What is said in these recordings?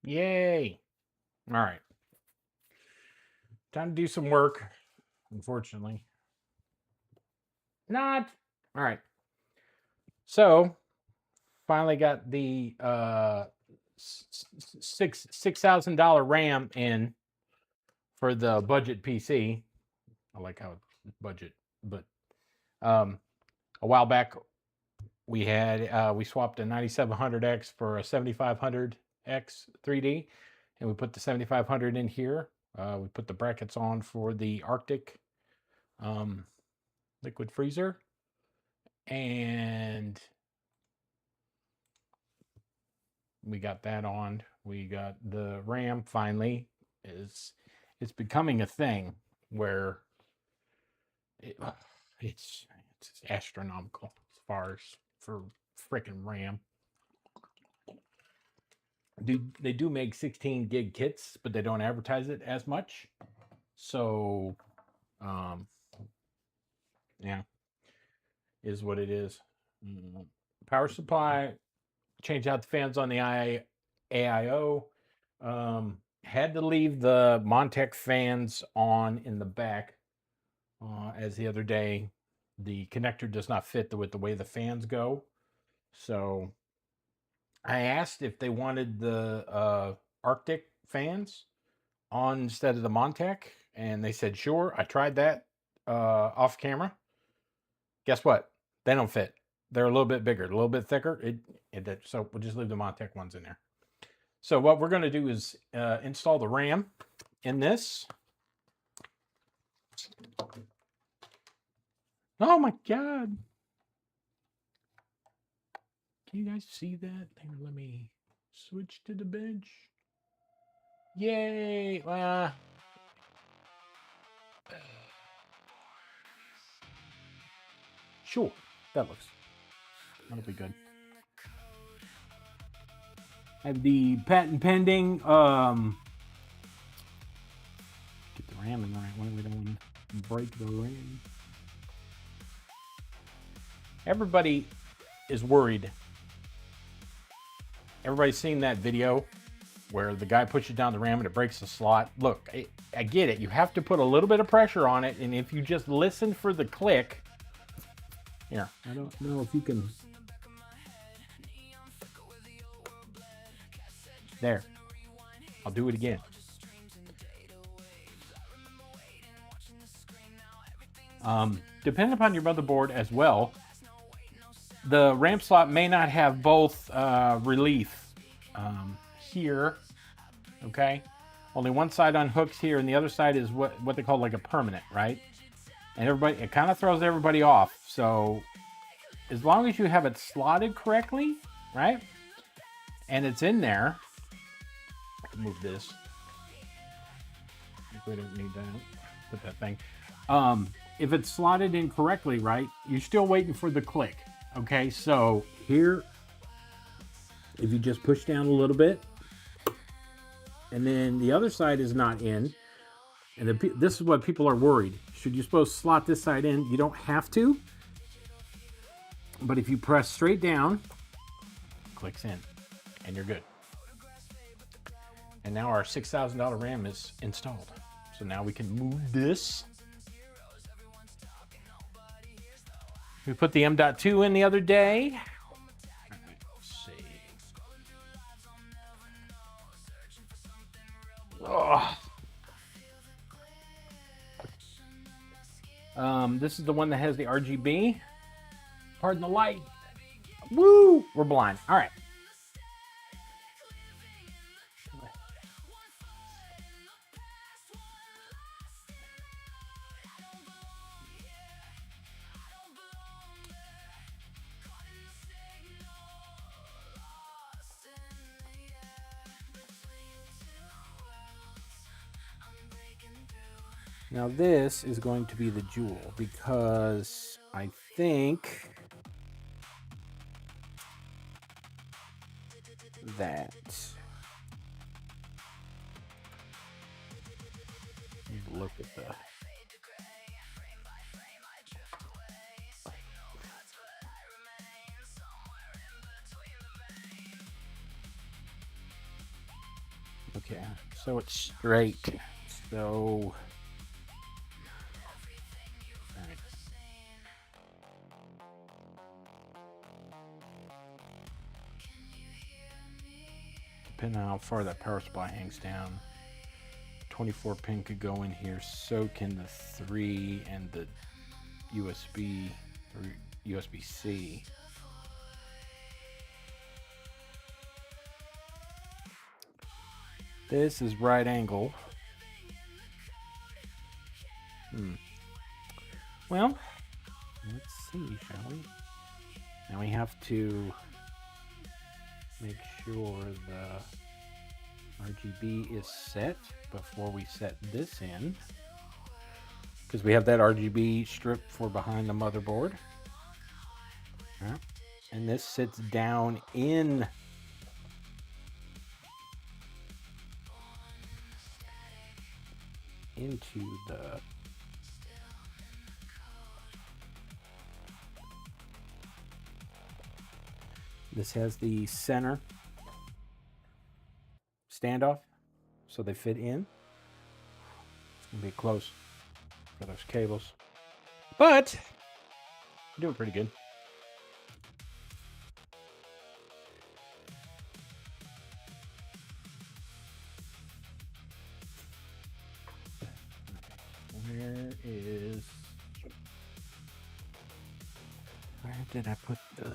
Yay. All right. Time to do some work, unfortunately. Not. All right. So, finally got the $6,000 RAM in for the budget PC. I like how it's budget, but a while back we swapped a 9700X for a 7500X 3D, and we put the 7500 in here. We put the brackets on for the Arctic liquid freezer, and we got that on. We got the RAM finally. It's becoming a thing where it, it's astronomical as far as for freaking RAM. They do make 16 gig kits, but they don't advertise it as much. So, yeah, is what it is. Power supply. Change out the fans on the AIO. Had to leave the Montech fans on in the back, as the other day the connector does not fit with the way the fans go. So I asked if they wanted the Arctic fans on instead of the Montech, and they said sure. I tried that off camera. Guess what? They don't fit. They're a little bit bigger, a little bit thicker. So we'll just leave the Montech ones in there. So what we're going to do is install the RAM in this. Oh my God. Can you guys see that? Here, let me switch to the bench. Yay. Sure. That'll be good. I have the patent pending. Get the RAM in the right way. We don't want to break the RAM. Everybody is worried. Everybody's seen that video where the guy pushes down the RAM and it breaks the slot. Look, I get it. You have to put a little bit of pressure on it, and if you just listen for the click. Here, I don't know if you can. There. I'll do it again. Depending upon your motherboard as well, the RAM slot may not have both relief here. Okay, only one side unhooks here, and the other side is what they call like a permanent, right? And it kind of throws everybody off. So as long as you have it slotted correctly, right, and it's in there. I can move this. We don't need that. Put that thing. If it's slotted in correctly, right, you're still waiting for the click. Okay, so here, if you just push down a little bit, and then the other side is not in, and this is what people are worried. Should you supposed to slot this side in? You don't have to, but if you press straight down, it clicks in, and you're good. And now our $6,000 RAM is installed. So now we can move this. We put the M.2 in the other day. Let's see. This is the one that has the RGB. Pardon the light. Woo! We're blind. All right. Now this is going to be the jewel, because I think that look at the so it's straight. So alright. Depending on how far that power supply hangs down, 24 pin could go in here, so can the 3 and the USB or USB-C. This is right angle. Well, let's see, shall we? Now we have to make sure the RGB is set before we set this in, because we have that RGB strip for behind the motherboard. Yeah. And this sits down in into the this has the center standoff, so they fit in. It's gonna be close for those cables, but we're doing pretty good. Where did I put the...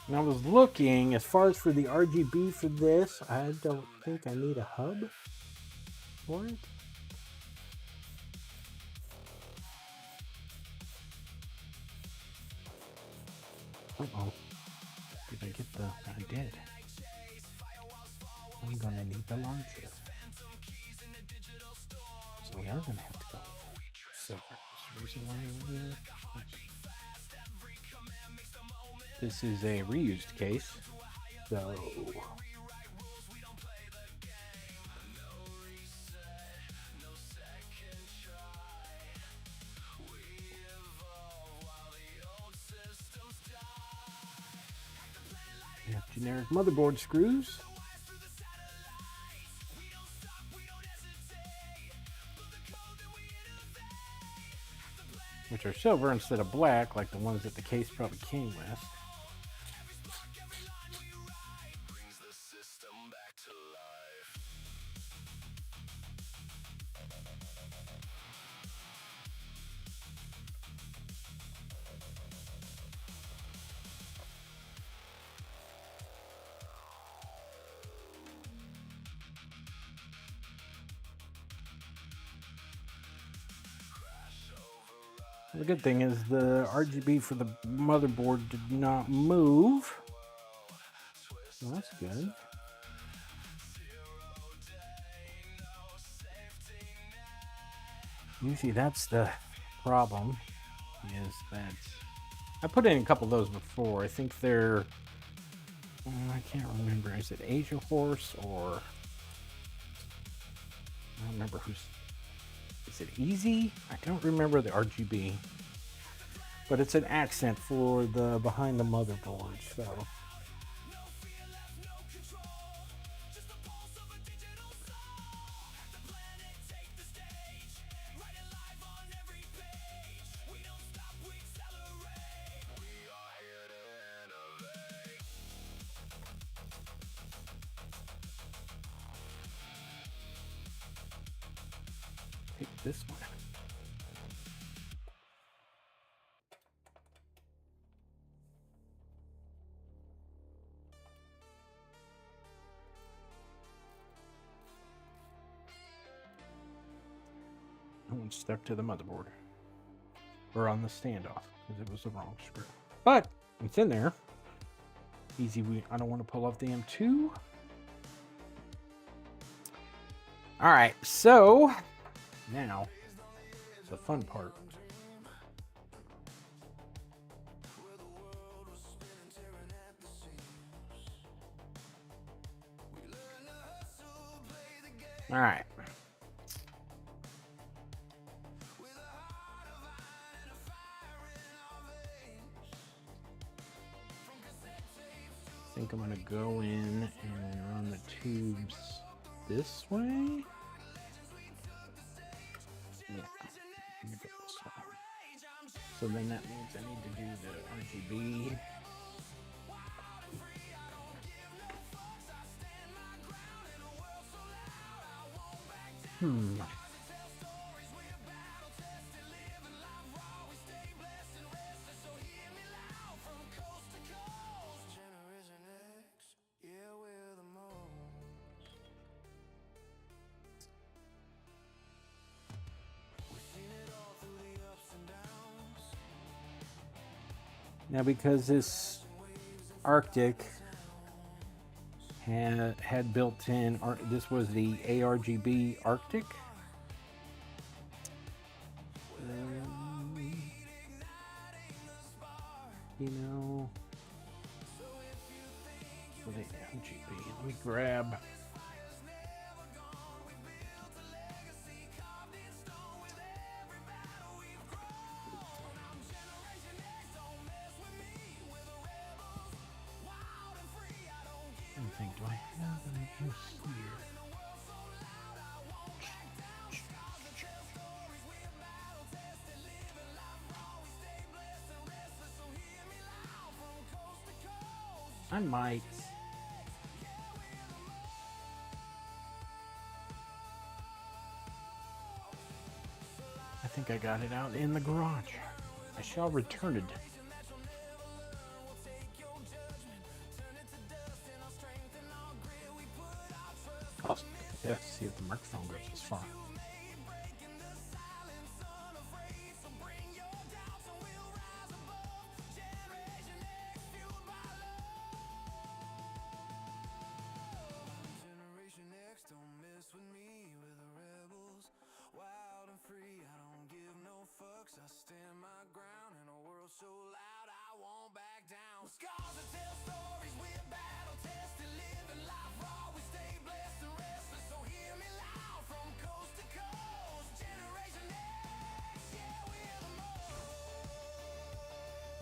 And I was looking, as far as for the RGB for this, I don't think I need a hub for it. Uh-oh. Did I get the... I did. I'm gonna need the larger. So we are gonna have to go silver. This is a reused case, so we have generic motherboard screws. Which are silver instead of black, like the ones that the case probably came with. The good thing is the RGB for the motherboard did not move. Well, that's good. Usually that's the problem, is that I put in a couple of those before. I think they're, I can't remember, is it Asia Horse or, I don't remember who's, is it Easy? I don't remember the RGB, but it's an accent for the behind the motherboard, so. Take this one. One stuck to the motherboard. Or on the standoff, because it was the wrong screw. But it's in there. Easy. I don't want to pull off the M2. All right, so now the fun part. All right. I think I'm going to go in and run the tubes this way. Yeah. So then that means I need to do the RGB. Now, because this Arctic had built in, this was the ARGB Arctic. You know, for the RGB, let me grab. Do I have any juice here? I might. I think I got it out in the garage. I shall return it. Yeah, see if the microphone goes as far.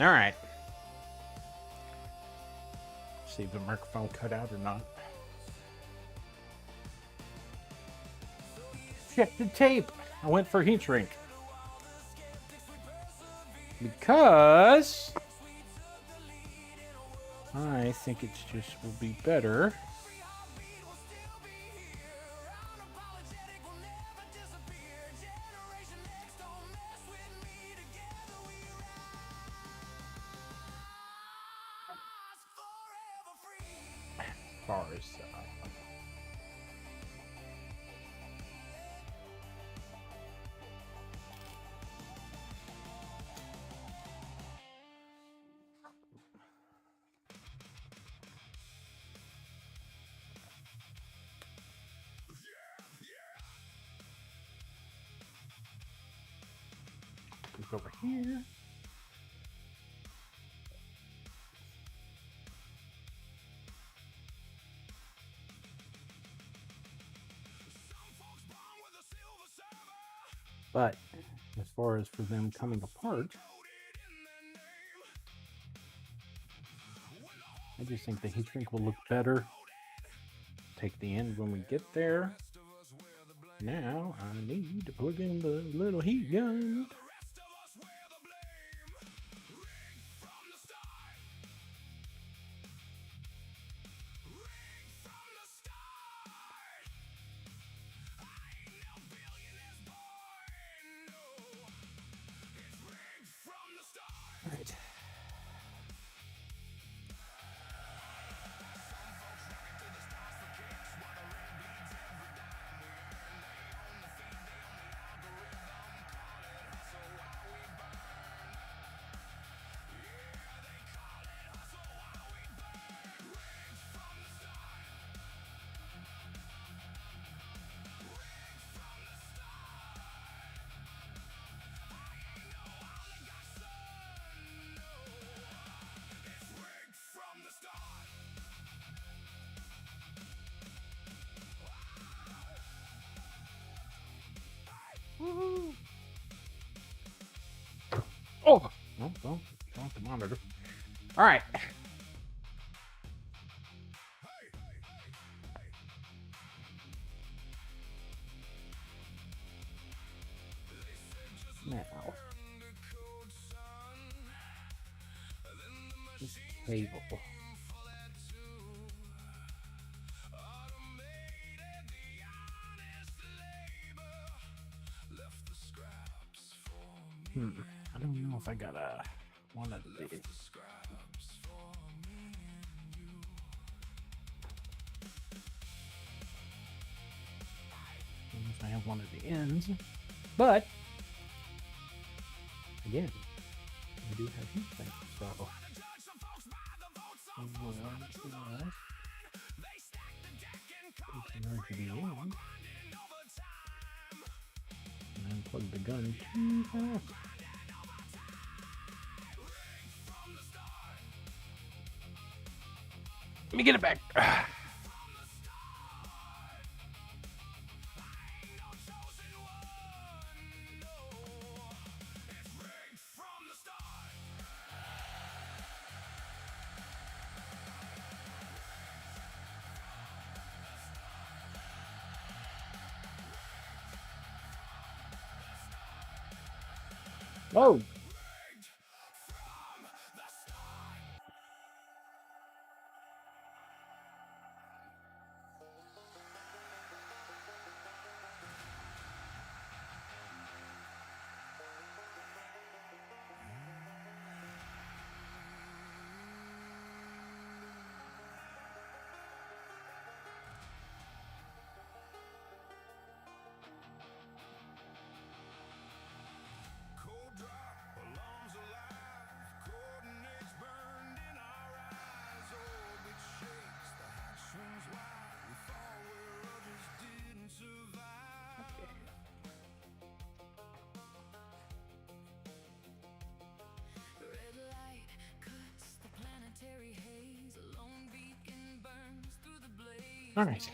All right. See if the microphone cut out or not. Check the tape. I went for heat shrink. Because I think it just will be better. As far as look over here. But as far as for them coming apart, I just think the heat shrink will look better. Take the end when we get there. Now I need to plug in the little heat gun. All right. Oh, well, don't the monitor. All right. Now, this cable. I don't know if I got one of these. I have one of the ends, but again, I do have heat sinks, so and then plug the gun too fast. Let me get it back. Oh. All right.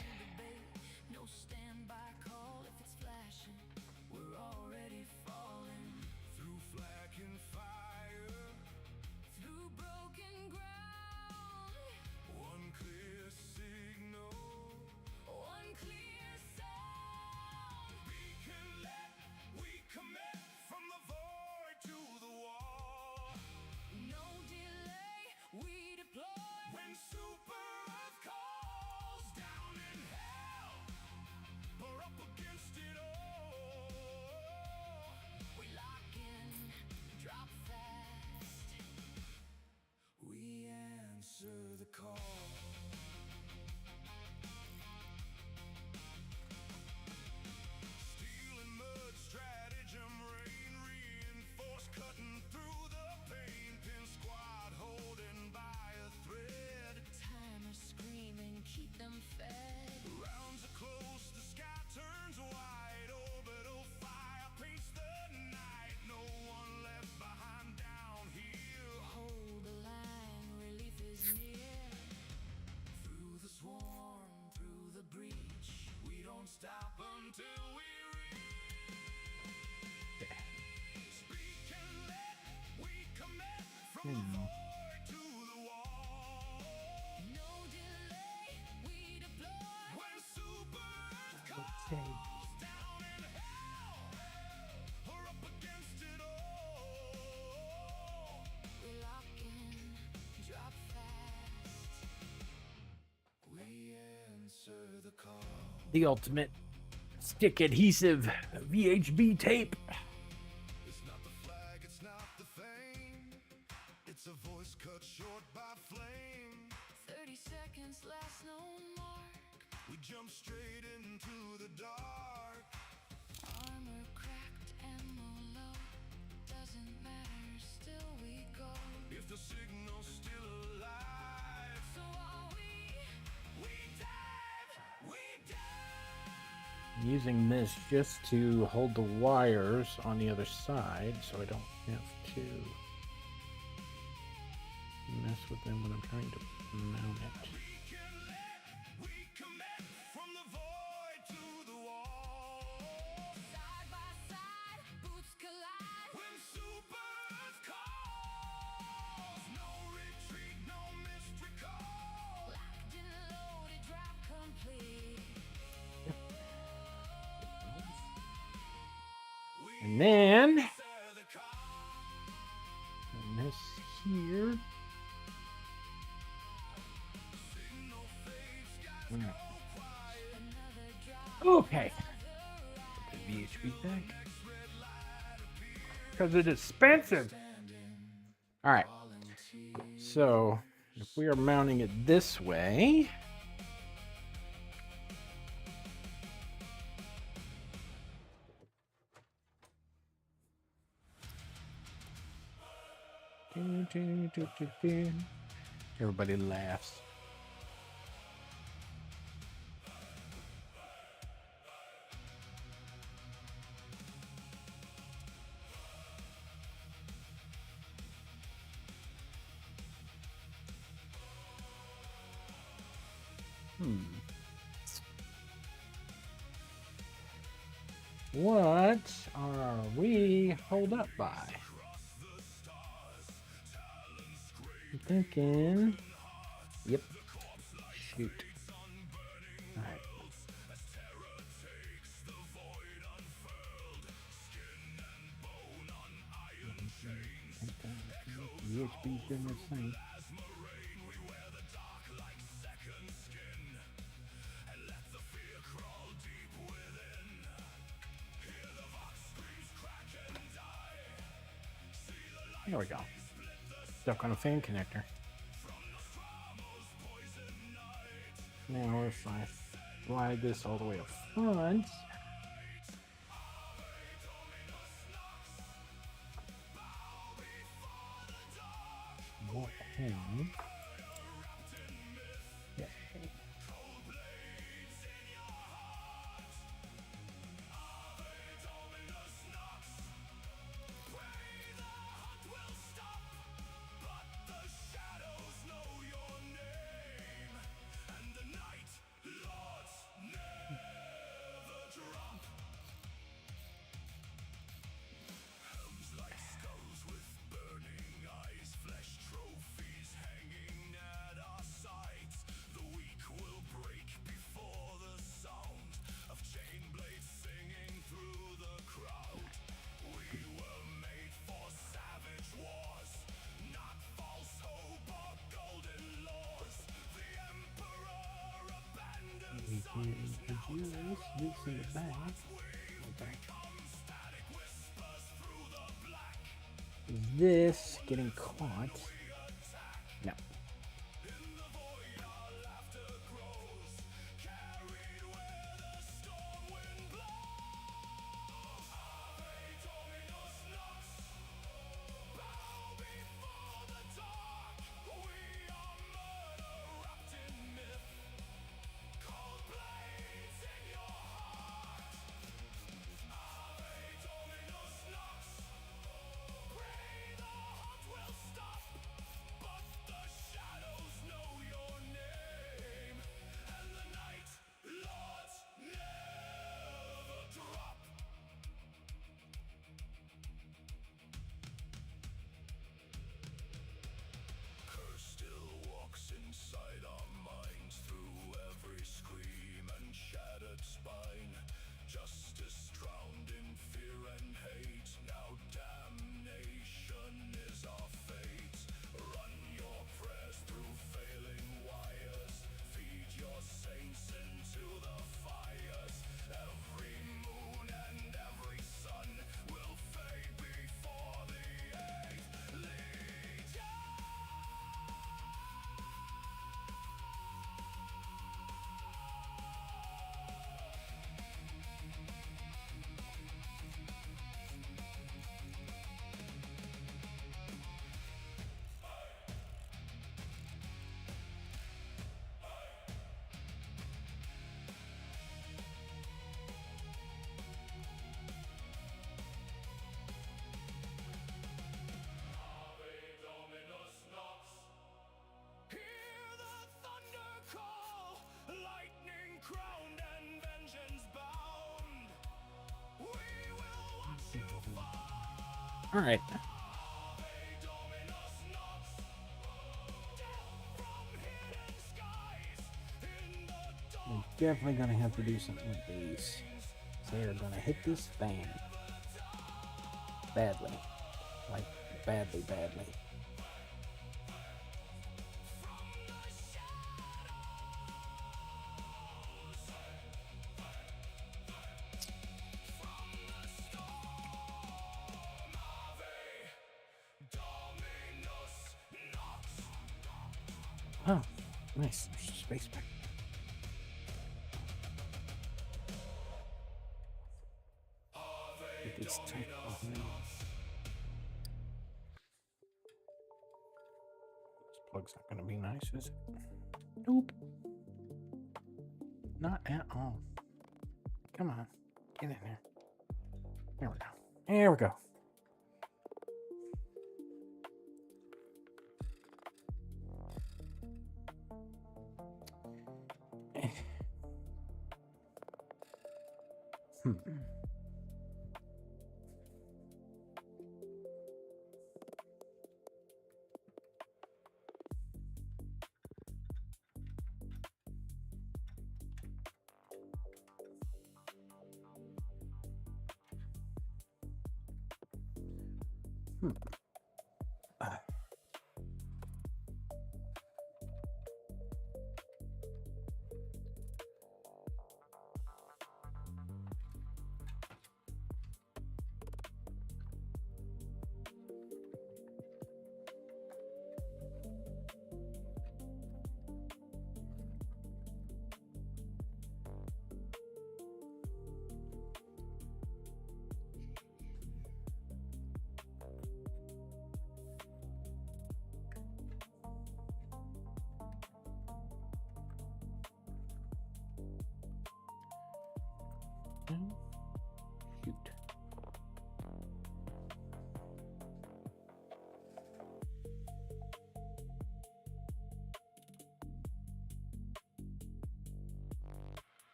The ultimate stick adhesive VHB tape. It's not the flag, it's not the fame. It's a voice cut short by flame. 30 seconds last no mark. We jump straight into the dark. Armor cracked, ammo low. Doesn't matter, still we go. If the signal's still alive, so are we. We dive, we dive. I'm using this just to hold the wires on the other side so I don't have to mess with them when I'm trying to mount it. And then and this here. Okay. Put the VHB back. Because it's expensive. All right. So if we are mounting it this way, everybody laughs. What are we hold up by? I'm thinking. Yep. Shoot. All right. VHB's doing this thing. There we go. Stuck on a fan connector. Now if I slide this all the way up front. Okay. Yeah. We can introduce this in the back. Okay. Is this getting caught? No. All right. We're definitely going to have to do something with these. They are going to hit this fan. badly. Like, badly, badly. Oh, nice. There's a space back. Get these type of This plug's not going to be nice, is it? Nope. Not at all. Come on. Get in there. There we go. There we go. Shoot.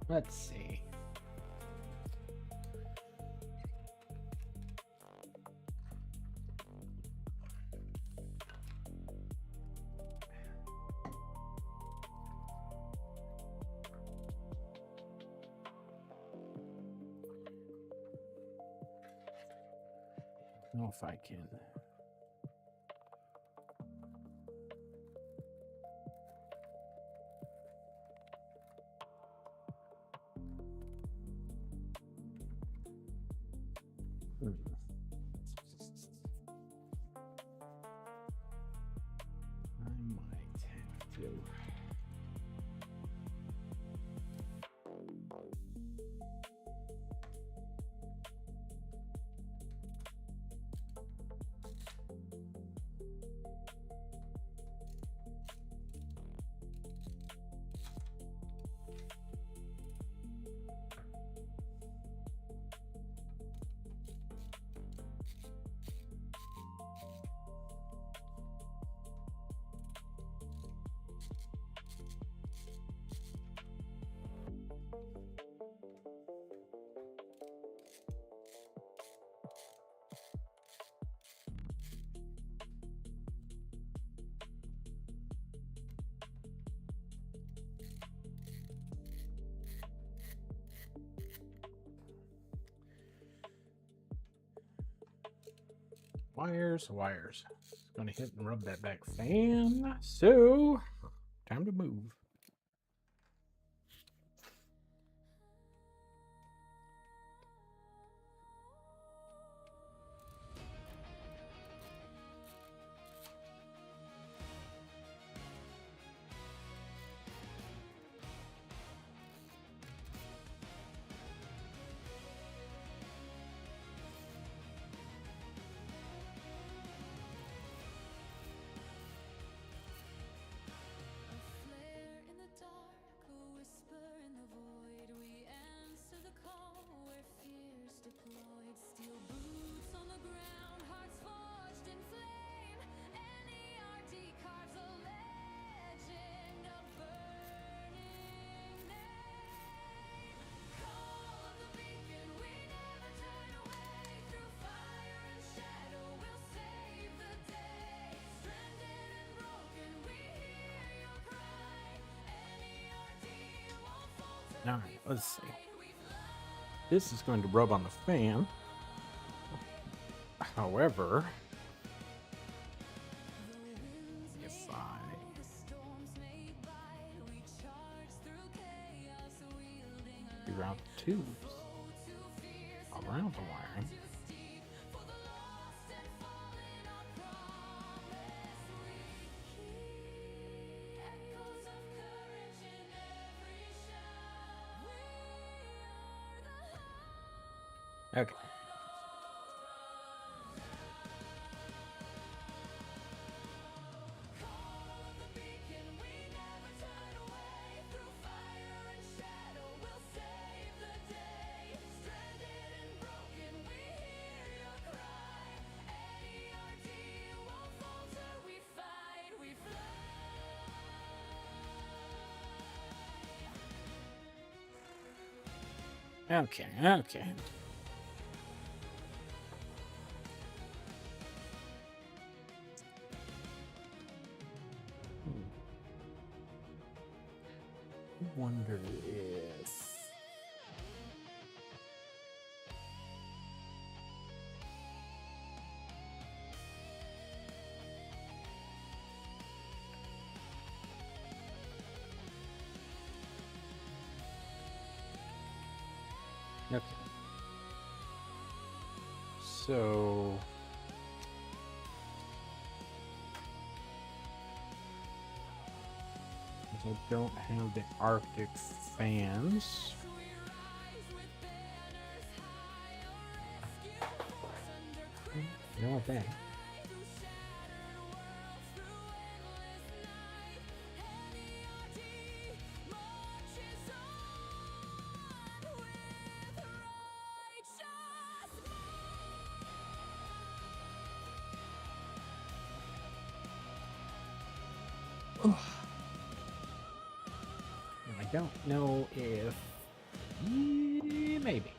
Let's see. I don't know if I can. I might have to. Wires. Gonna hit and rub that back fan. So, time to move. All right, let's see. This is going to rub on the fan. However, if I figure out the tubes around the wiring, okay. Okay, okay. I wonder if okay. So I don't have the Arctic fans. No, okay. I don't know if maybe.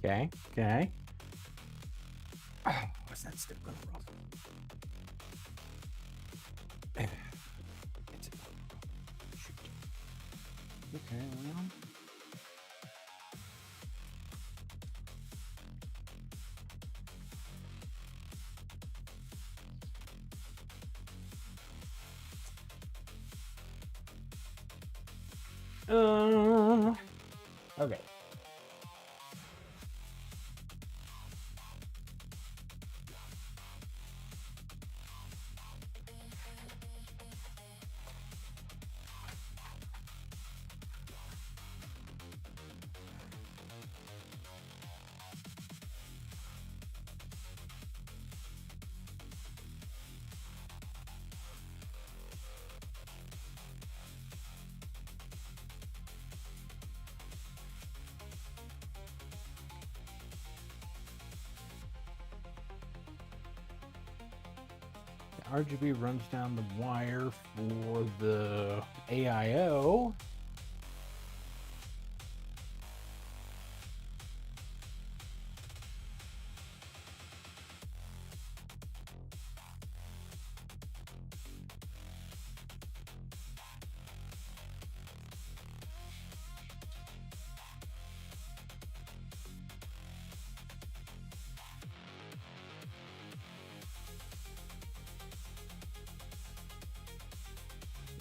Okay, okay. Oh, what's that still gonna roll? It's shoot. Okay, well. Okay. RGB runs down the wire for the AIO.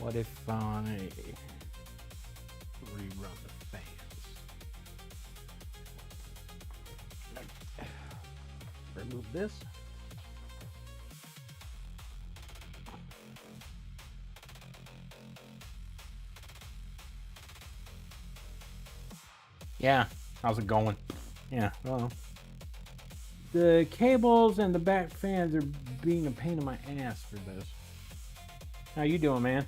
What if I rerun the fans? Remove this. Yeah, how's it going? Yeah, well. The cables and the back fans are being a pain in my ass for this. How you doing, man?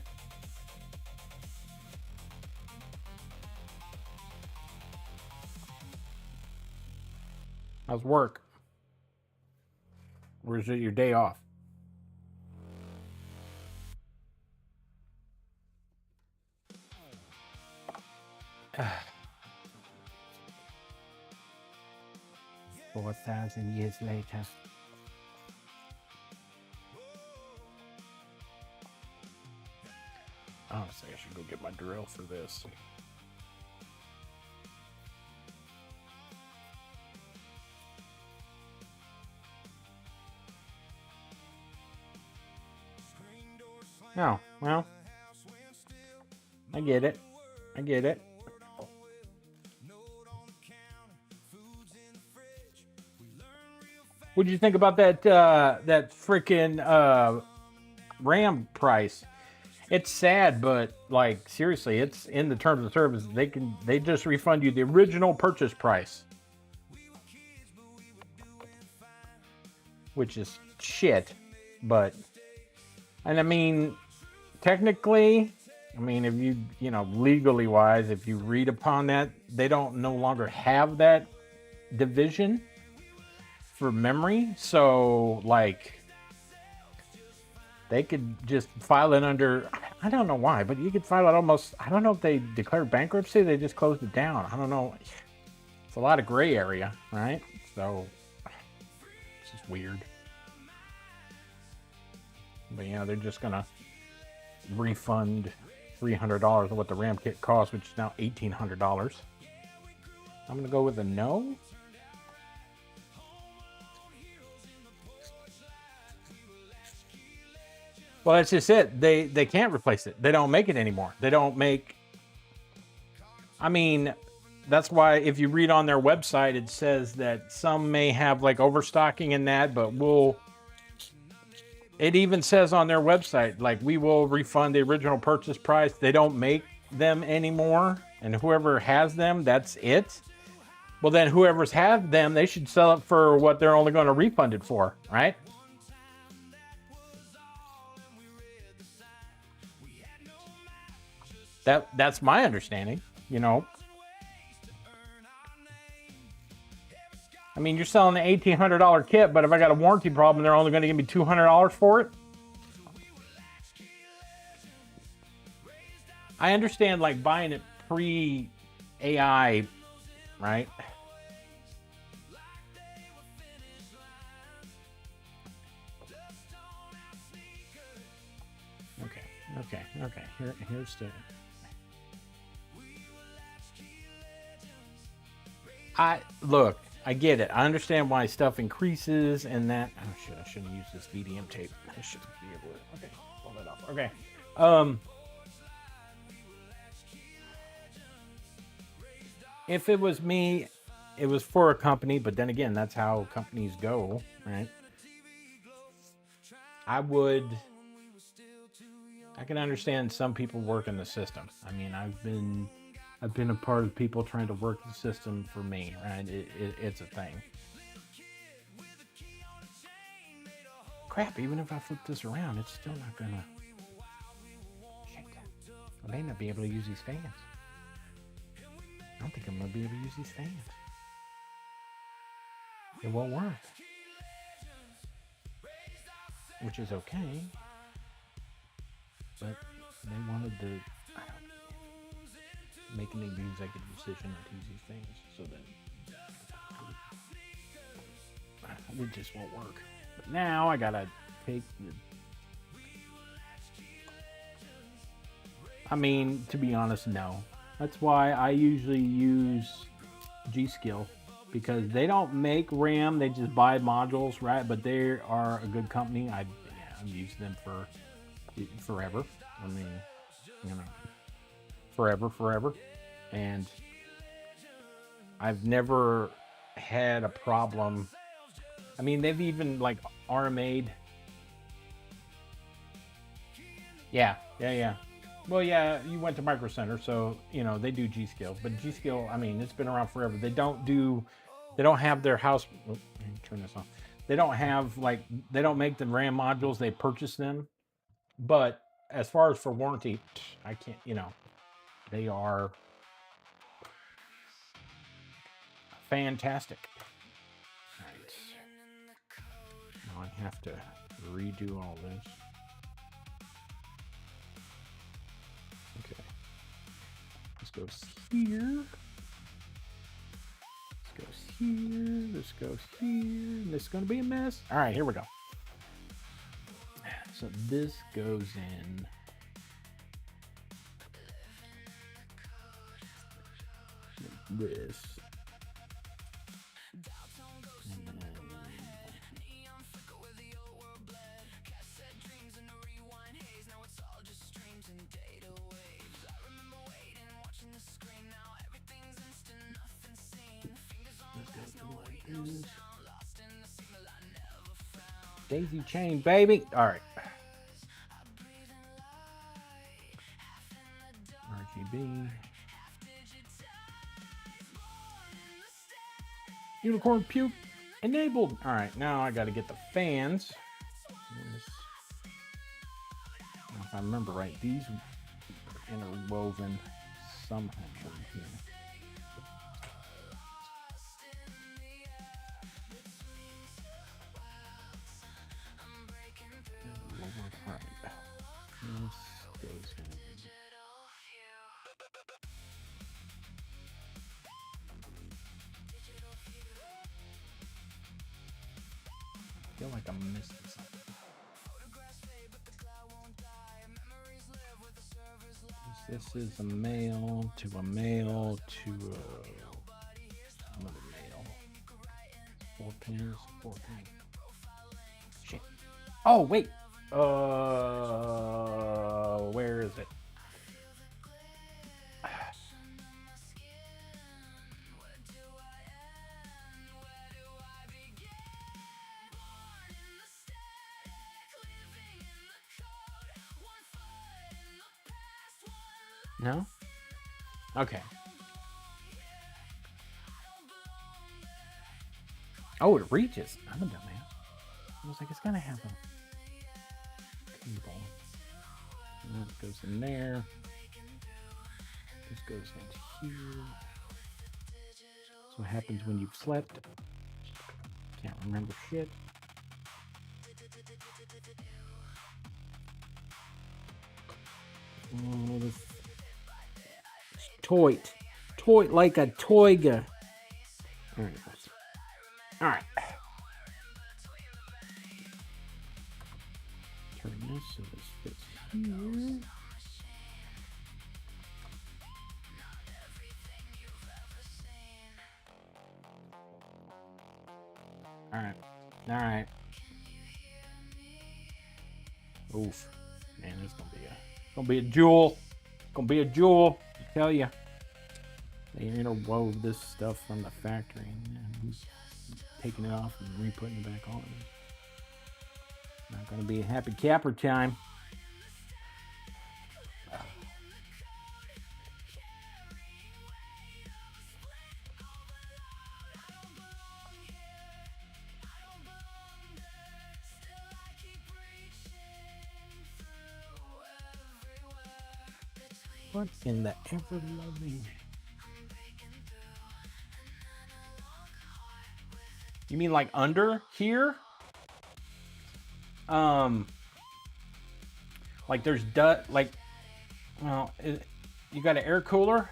How's work? Or is it your day off? $4,000 years later. Honestly, I should go get my drill for this. Oh, well, I get it. I get it. What did you think about that that freaking RAM price? It's sad, but like seriously, it's in the terms of service. They just refund you the original purchase price, which is shit. But and I mean, technically, I mean, if you know legally wise, if you read upon that, they don't no longer have that division for memory, so like they could just file it under, I don't know why, but you could file it almost, I don't know if they declared bankruptcy, they just closed it down. I don't know. It's a lot of gray area, right? So it's just weird. But yeah, they're just gonna refund $300 of what the RAM kit costs, which is now $1,800. I'm gonna go with a no. Well, that's just it. They can't replace it. They don't make it anymore. They don't make. I mean, that's why if you read on their website, it says that some may have like overstocking in that, but it even says on their website, like, we will refund the original purchase price. They don't make them anymore, and whoever has them, that's it. Well, then whoever's have them, they should sell it for what they're only going to refund it for, right? That's my understanding, you know. I mean, you're selling an $1,800 kit, but if I got a warranty problem, they're only going to give me $200 for it. I understand, like, buying it pre-AI, right? Okay. Here's the. I get it. I understand why stuff increases and that. Oh shit! I shouldn't use this VDM tape. I should be able to. Okay, pull that off. Okay. If it was me, it was for a company, but then again, that's how companies go, right? I can understand some people work in the system. I mean, I've been a part of people trying to work the system for me, right? It's a thing. Crap, even if I flip this around, it's still not gonna. Shit. I may not be able to use these fans. I don't think I'm gonna be able to use these fans. It won't work. Which is okay. But they wanted to make an executive decision not to use these things, so then it just won't work. But now I gotta take the. I mean, to be honest, no. That's why I usually use G.Skill, because they don't make RAM, they just buy modules, right? But they are a good company. I've used them for forever. I mean, you know, forever. And I've never had a problem. I mean, they've even like RMA'd. Yeah. Well, yeah, you went to Micro Center, so, you know, they do G.Skill. But G.Skill, I mean, it's been around forever. They don't have their house. Oh, turn this on. They don't have like, they don't make the RAM modules. They purchase them. But as far as for warranty, I can't, you know, they are fantastic. All right. Now I have to redo all this. Okay. This goes here. This goes here. This goes here. This is going to be a mess. All right, here we go. So this goes in. This. Daisy chain, baby. All right. RGB. Unicorn puke enabled. All right, now I got to get the fans. If I remember right, these are interwoven somehow here. All right. This goes in. I feel like I'm missing something. This is a male to a male to another male. 4 pins, 4 pins. Shit. Oh, wait. Where is it? No? Okay. Oh, it reaches. I'm a dumbass. I was like, it's gonna have a cable. And that goes in there. This goes into here. That's what happens when you've slept. Can't remember shit. Oh, this toy like a toiga. All right. All right. Turn this so this fits here. All right. All right. Oof. Man, this is gonna be a jewel. Gonna be a jewel. I tell you. They interwove this stuff from the factory and taking it off and re-putting it back on. Not gonna be a happy capper time. What in the ever-loving? You mean like under here? Like there's like, well, you got an air cooler?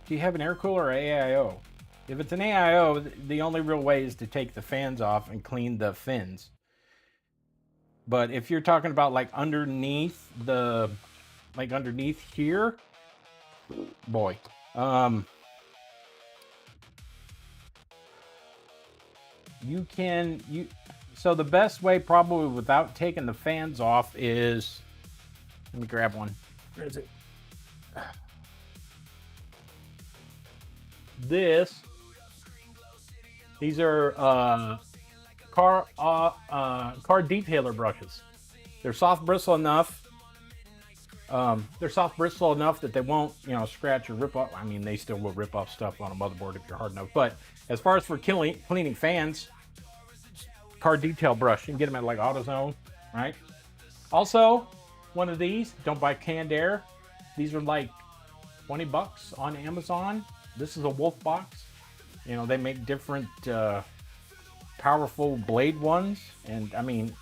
Do you have an air cooler or AIO? If it's an AIO, the only real way is to take the fans off and clean the fins. But if you're talking about like underneath the, like underneath here, boy, so the best way probably without taking the fans off is, let me grab one. Where is it? These are car detailer brushes. They're soft bristle enough They're soft bristle enough that they won't, scratch or rip off. I mean, they still will rip off stuff on a motherboard if you're hard enough. But as far as for cleaning fans, car detail brush, you can get them at like AutoZone, right? Also, one of these, don't buy canned air. These are like $20 on Amazon. This is a Wolf box. They make different powerful blade ones. And I mean,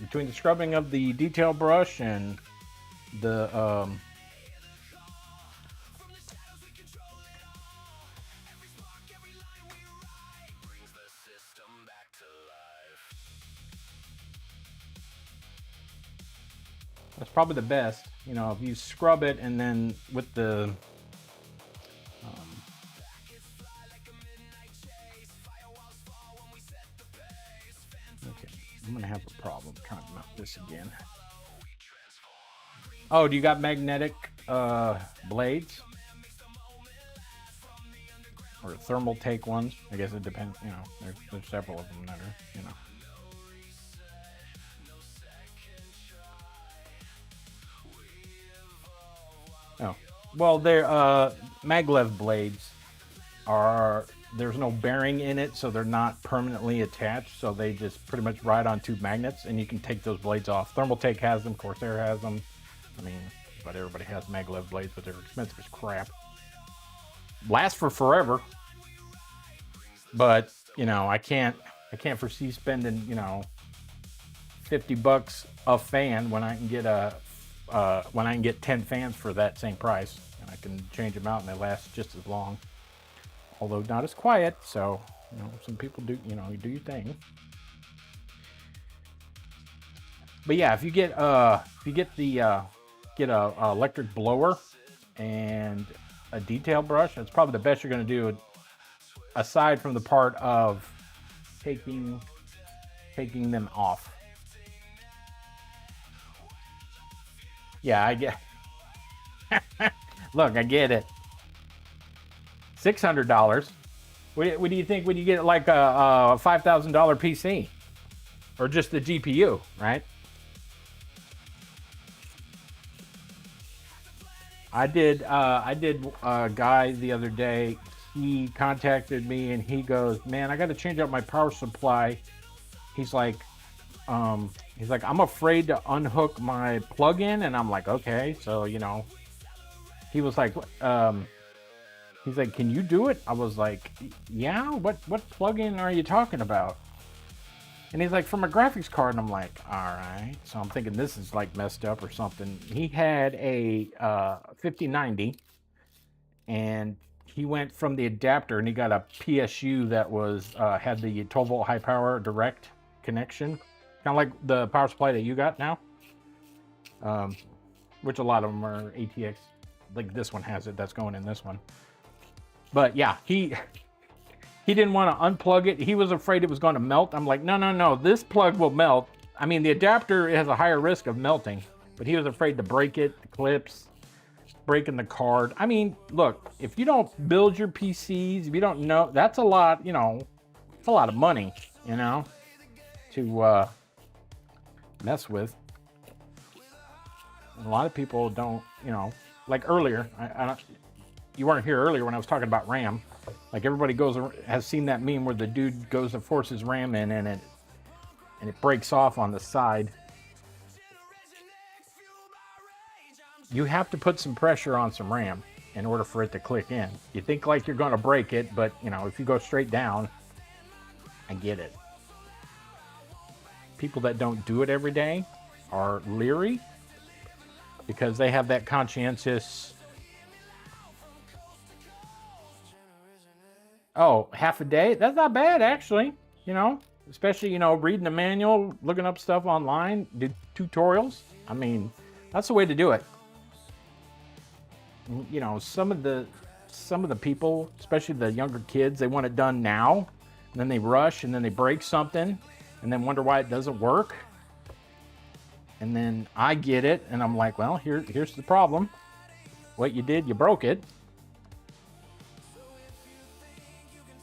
between the scrubbing of the detail brush and the that's probably the best. If you scrub it and then with the okay, I'm gonna have a problem trying to mount this again. Oh, do you got magnetic blades or thermal take ones? I guess it depends. There's several of them that are Oh, well, they're maglev blades there's no bearing in it, so they're not permanently attached. So they just pretty much ride on two magnets, and you can take those blades off. Thermaltake has them, Corsair has them. I mean, but everybody has maglev blades, but they're expensive as crap. Last for forever, but I can't foresee spending $50 a fan when I can get 10 fans for that same price, and I can change them out and they last just as long. Although not as quiet, so some people do you do your thing. But yeah, if you get the electric blower and a detail brush, that's probably the best you're going to do, aside from the part of taking them off. Yeah, I get. Look, I get it. $600. What do you think when you get like a $5,000 PC or just the GPU, right? I did a guy the other day. He contacted me and he goes, "Man, I got to change out my power supply." He's like, I'm afraid to unhook my plug-in, and I'm like, okay, so he was like, he's like, "Can you do it?" I was like, "Yeah, what plug-in are you talking about?" And he's like, "From a graphics card," and I'm like, "All right." So I'm thinking this is like messed up or something. He had a 5090, and he went from the adapter and he got a PSU that was had the 12 volt high power direct connection, kind of like the power supply that you got now, which a lot of them are ATX. Like this one has it. That's going in this one. But yeah, he didn't want to unplug it. He was afraid it was going to melt. I'm like, no, this plug will melt. I mean, the adapter has a higher risk of melting, but he was afraid to break it, the clips, breaking the card. I mean, look, if you don't build your PCs, if you don't know, that's a lot, it's a lot of money, to mess with. And a lot of people don't, like earlier, you weren't here earlier when I was talking about RAM. Like everybody has seen that meme where the dude goes to force his RAM in and it breaks off on the side. You have to put some pressure on some RAM in order for it to click in. You think like you're going to break it, but if you go straight down, I get it. People that don't do it every day are leery because they have that conscientious, oh, half a day? That's not bad, actually. Especially, reading the manual, looking up stuff online, do tutorials. I mean, that's the way to do it. Some of the people, especially the younger kids, they want it done now, and then they rush, and then they break something, and then wonder why it doesn't work. And then I get it, and I'm like, well, here's the problem. What you did, you broke it.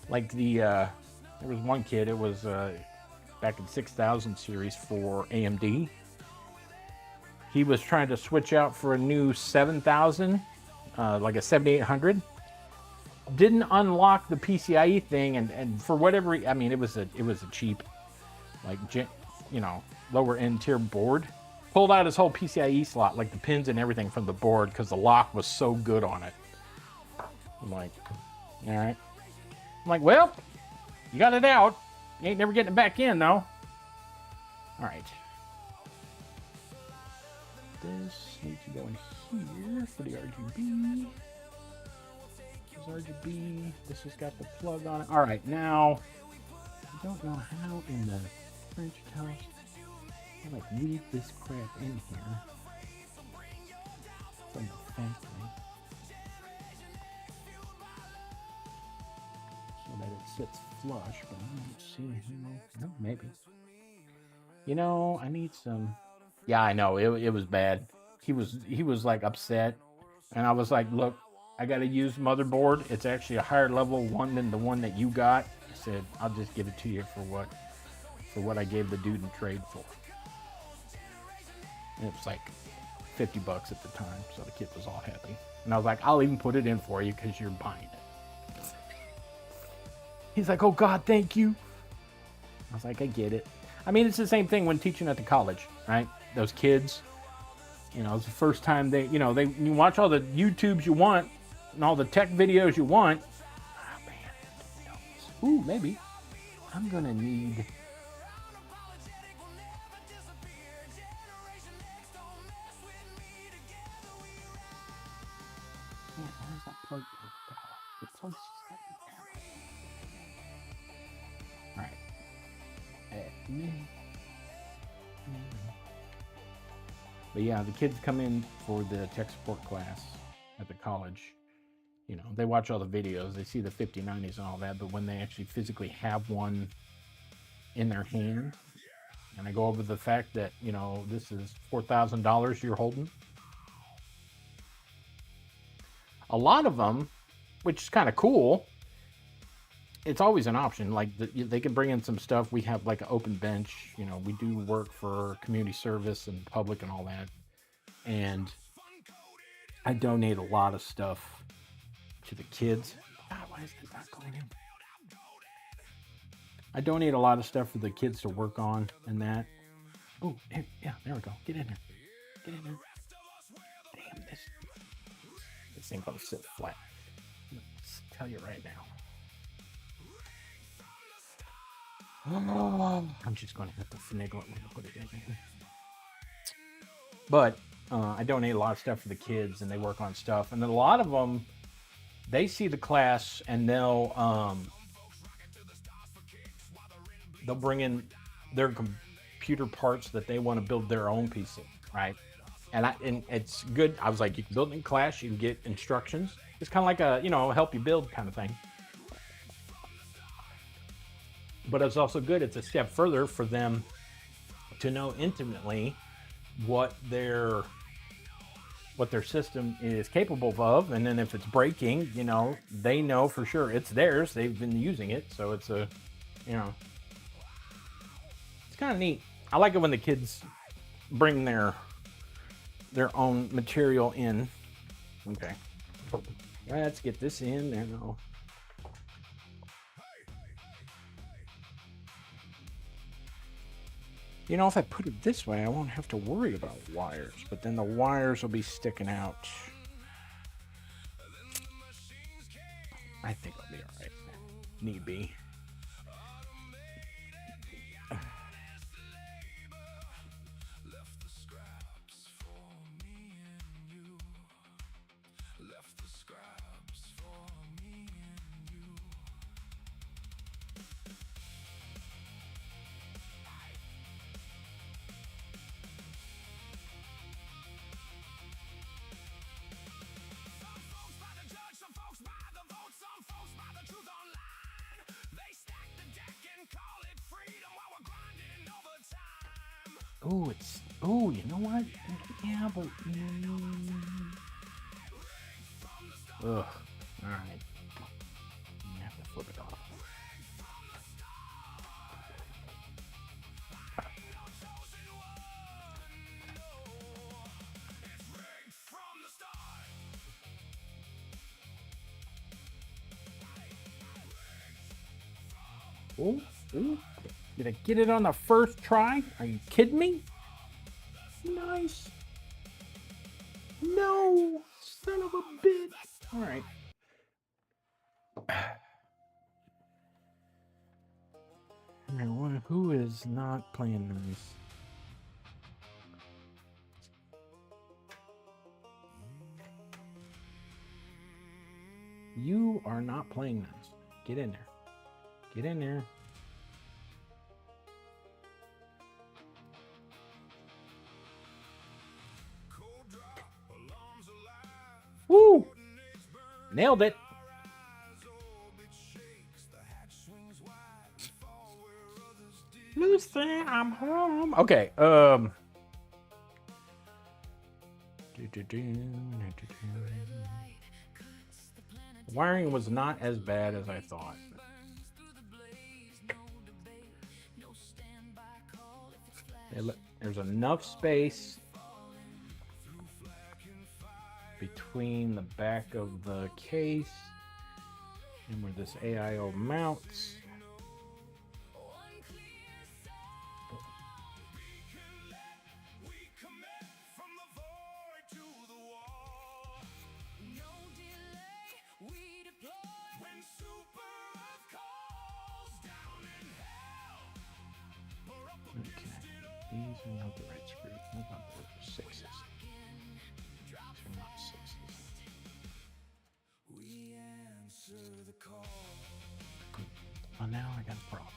Like there was one kid, it was back in 6000 series for AMD. he was trying to switch out for a new 7000, like a 7800. Didn't unlock the PCIe thing, and for whatever, I mean, it was a cheap, like, lower end tier board. Pulled out his whole PCIe slot, like the pins and everything from the board, because the lock was so good on it. I'm like, all right. I'm like, well, you got it out. You ain't never getting it back in, though. All right. This needs to go in here for the RGB. RGB. This has got the plug on it. All right, now I don't know how in the French toast I like weave this crap in here from the factory so that it sits flush. But I don't see how. Oh, maybe. I need some. Yeah, I know it was bad. He was like upset, and I was like, look. I got to use motherboard. It's actually a higher level one than the one that you got. I said, I'll just give it to you for what I gave the dude in trade for. And it was like $50 at the time, so the kid was all happy. And I was like, I'll even put it in for you because you're buying it. He's like, oh God, thank you. I was like, I get it. I mean, it's the same thing when teaching at the college, right? Those kids, it's the first time you watch all the YouTubes you want, and all the tech videos you want. Oh man. Ooh, maybe. I'm gonna need. Man, where's that plug? The plug's just gotta be down. Alright. But yeah, the kids come in for the tech support class at the college. They watch all the videos, they see the 5090s and all that, but when they actually physically have one in their hand, and I go over the fact that, this is $4,000 you're holding. A lot of them, which is kind of cool, it's always an option. Like, they can bring in some stuff. We have like an open bench, we do work for community service and public and all that. And I donate a lot of stuff to the kids. God, why is that not going in? I donate a lot of stuff for the kids to work on and that. Oh, yeah, there we go. Get in there. Get in there. Damn, this ain't gonna sit flat. I'll tell you right now. I'm just gonna have to finagle it when I put it in here. But I donate a lot of stuff for the kids, and they work on stuff. And then a lot of them, they see the class, and they'll bring in their computer parts that they want to build their own PC, right? And it's good. I was like, you can build it in class, you can get instructions. It's kind of like a, help you build kind of thing. But it's also good. It's a step further for them to know intimately what their system is capable of, and then if it's breaking, they know for sure it's theirs. They've been using it, so it's it's kind of neat. I like it when the kids bring their own material in. Okay, let's get this in there now. If I put it this way, I won't have to worry about wires, but then the wires will be sticking out. I think I'll be all right. Need be. You know what? Yeah, but ugh. All right. You have to flip it off. Ooh, ooh. Did I get it on the first try? Are you kidding me? Nice. No, son of a bitch. All right. Who is not playing nice? You are not playing nice. Get in there. Get in there. Woo! Nailed it. Lucy, I'm home. Okay. Wiring was not as bad as I thought. There's enough space between the back of the case and where this AIO mounts. Okay, these are not the right screws. I thought they were sixes. These are not sixes. Well, now I got a problem.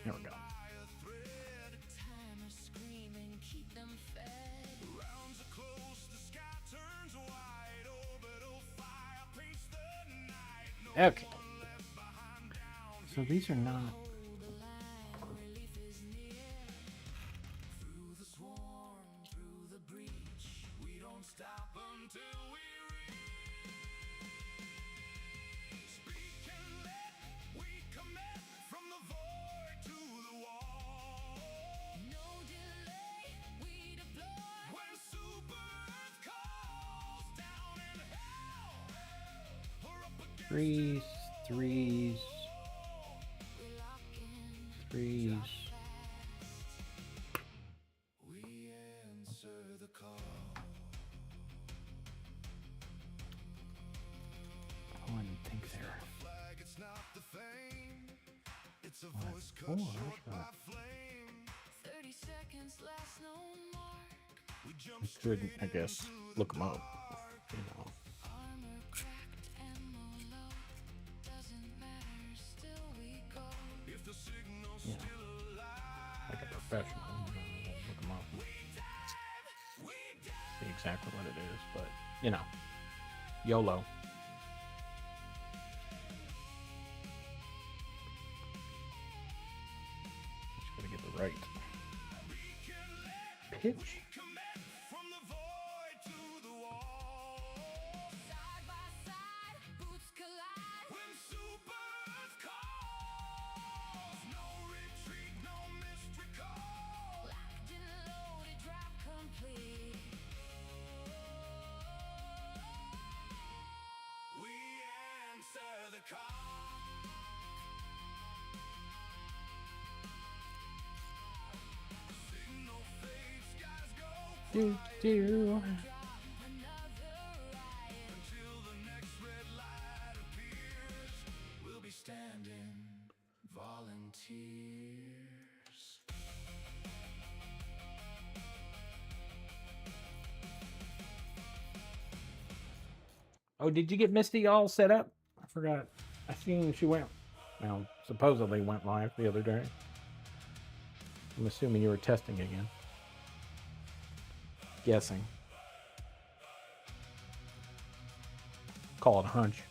There we go. Okay. So these are not. Threes, threes, threes. Oh, I didn't think there. Four. I could, I guess, look them up. You know. Yeah, like a professional. Look them up. See exactly what it is, but you know, YOLO. Just gotta get the right pitch. Do. Oh, did you get Misty all set up? I forgot. I seen she went, well, supposedly went live the other day. I'm assuming you were testing again. Guessing. Call it a hunch.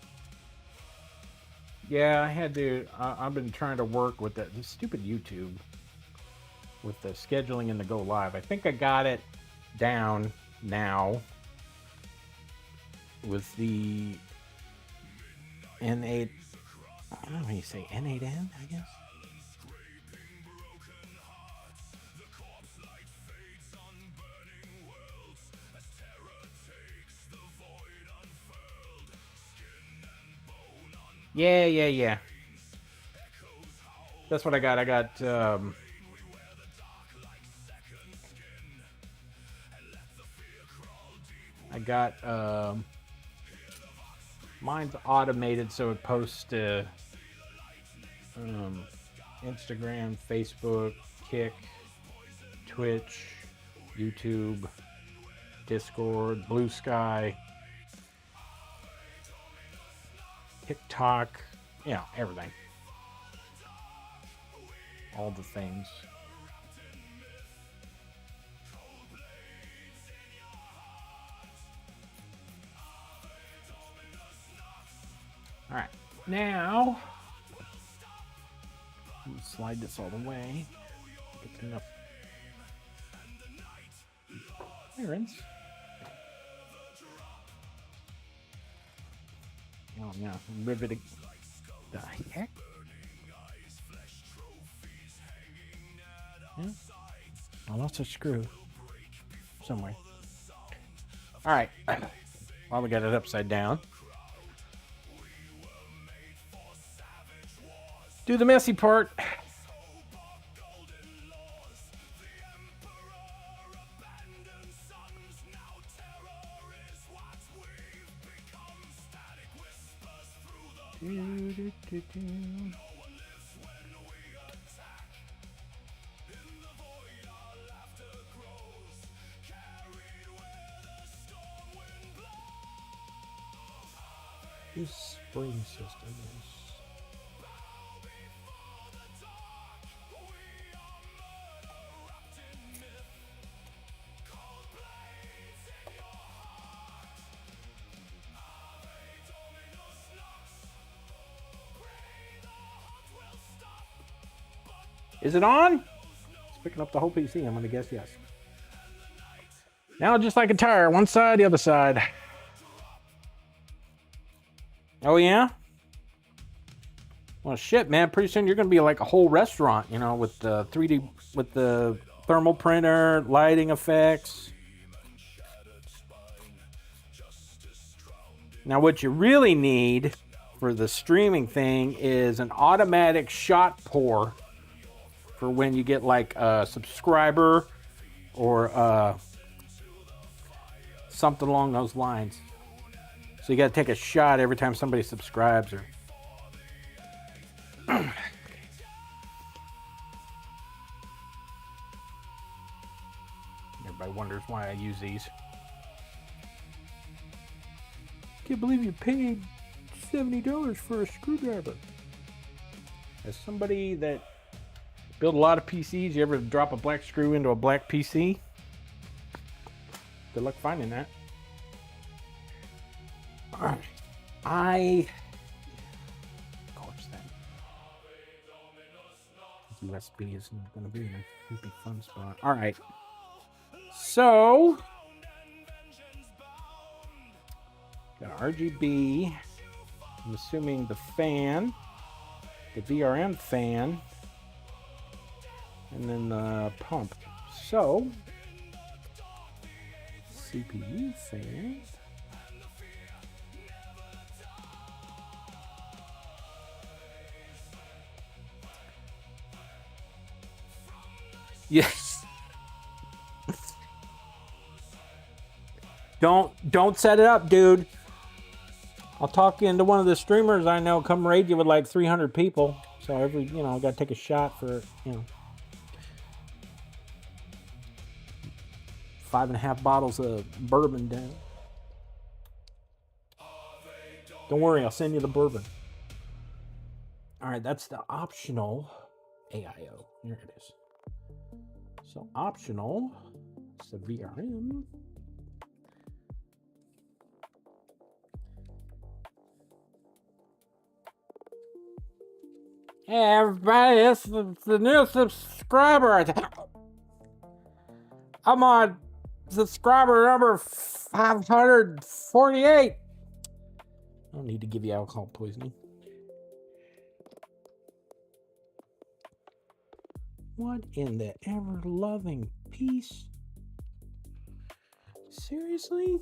Yeah, I had to. I've been trying to work with this stupid YouTube with the scheduling and the go live. I think I got it down now with the N8. I don't know how you say N8N, I guess. Yeah. That's what I got. I got mine's automated, so it posts to Instagram, Facebook, Kick, Twitch, YouTube, Discord, Blue Sky, TikTok, everything. All the things. All right, now slide this all the way. Get enough clearance. Oh yeah, riveting. The heck? Yeah. I lost a screw somewhere. All right. Well, we got it upside down. Do the messy part. This spring system is. Is it on? It's picking up the whole PC. I'm going to guess yes. Now, just like a tire, one side, the other side. Oh, yeah? Well, shit, man. Pretty soon you're going to be like a whole restaurant, with the 3D, with the thermal printer, lighting effects. Now, what you really need for the streaming thing is an automatic shot pour for when you get like a subscriber or something along those lines. So you got to take a shot every time somebody subscribes or. Everybody wonders why I use these. Can't believe you paid $70 for a screwdriver. As somebody that built a lot of PCs, you ever drop a black screw into a black PC? Good luck finding that. Of course, that USB isn't going to be in a creepy fun spot. All right. So, got RGB. I'm assuming the fan, the VRM fan, and then the pump. So, CPU fan. Yes. Don't set it up, dude. I'll talk into one of the streamers I know come raid you with like 300 people. So every, I got to take a shot for, 5.5 bottles of bourbon down. Don't worry, I'll send you the bourbon. All right, that's the optional AIO. Here it is. So optional, it's the VRM. Hey everybody, this is the new subscriber. I'm on subscriber number 548. I don't need to give you alcohol poisoning. What in the ever-loving peace? Seriously?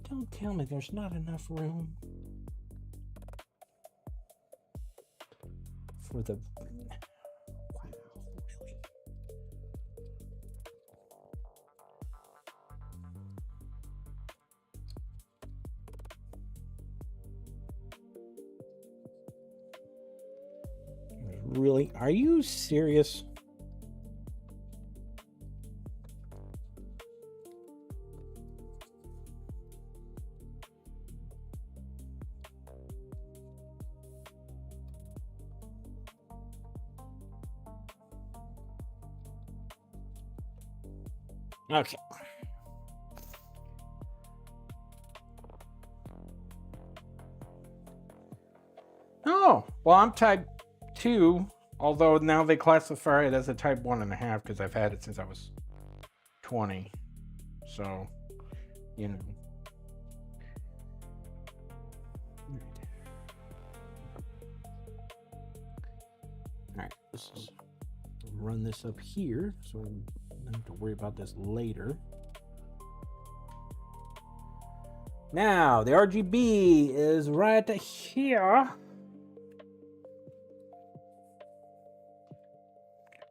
Don't tell me there's not enough room. for the... Really? Are you serious? Okay. Oh, well, I'm type 2, although now they classify it as a type 1.5 because I've had it since I was 20. So, you know. All right, let's run this up here so I don't have to worry about this later. Now, the RGB is right here.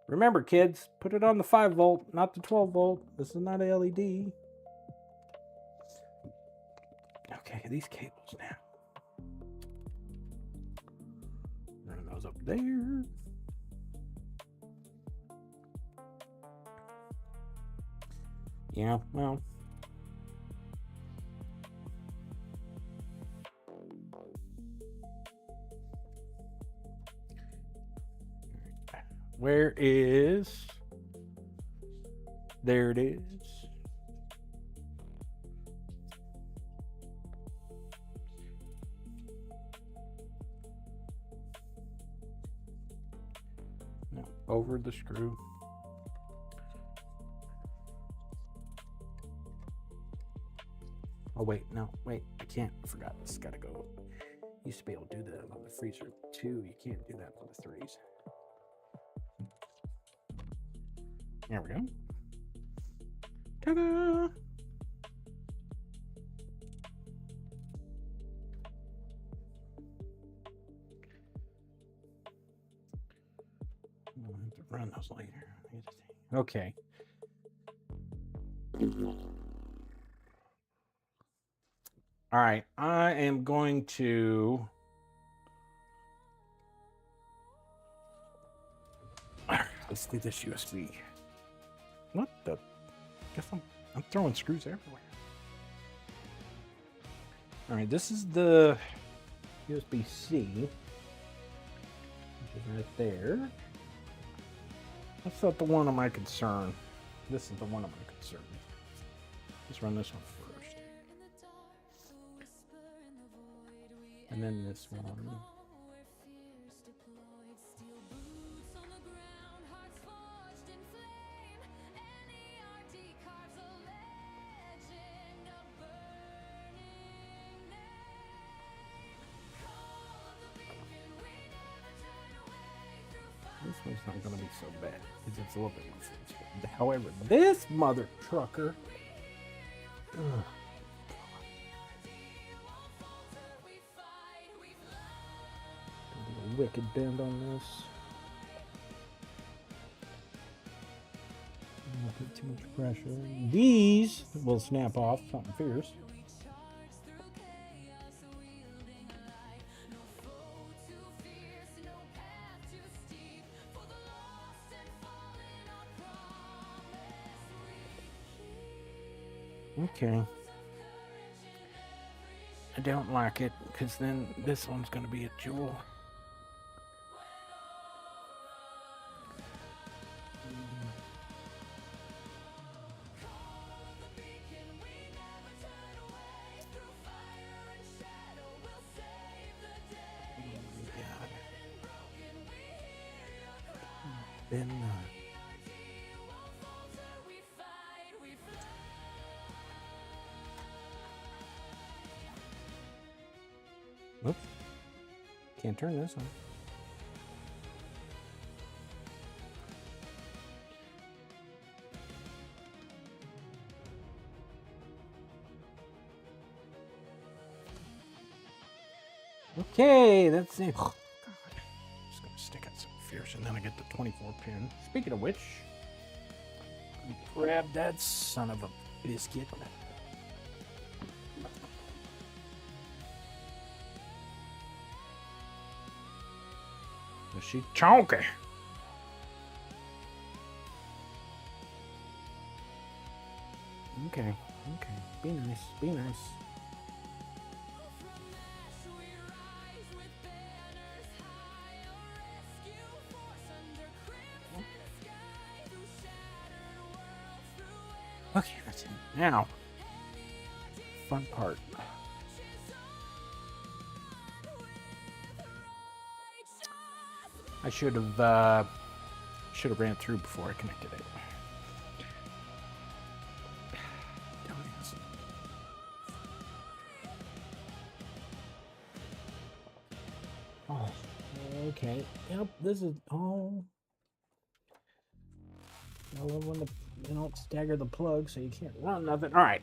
Remember, kids, put it on the 5 volt, not the 12 volt. This is not a LED. Okay, these cables now. Run those up there. Yeah, well. Where is... There it is. No, over the screw. Oh, wait, no, wait, I can't. I forgot. This gotta go. Used to be able to do that on the freezer 2. You can't do that on the 3s. There we go. Ta-da! I'll have to run those later. Okay. All right, I am going to... Let's do this USB. What the? Guess I'm throwing screws everywhere. All right, this is the USB-C, which is right there. That's not the one of my concern. This is the one of my concern. Let's run this one first. And then this one. This one's not going to be so bad because it's a little bit more sensitive. However, this mother trucker. Ugh. A wicked bend on this. Don't put too much pressure. These will snap off, something fierce. Okay. I don't like it because then this one's going to be a jewel. Then oops. Can't turn this on. Okay, that's it. Oh, God. I'm just gonna stick it. fierce, and then I get the 24 pin. Speaking of which, grab that son of a biscuit. She's chonky. Okay. Be nice. Okay, that's it. Now, fun part. I should have ran through before I connected it. Dumbass. Oh, okay. Yep, this is I love when they don't stagger the plug so you can't run nothing. All right.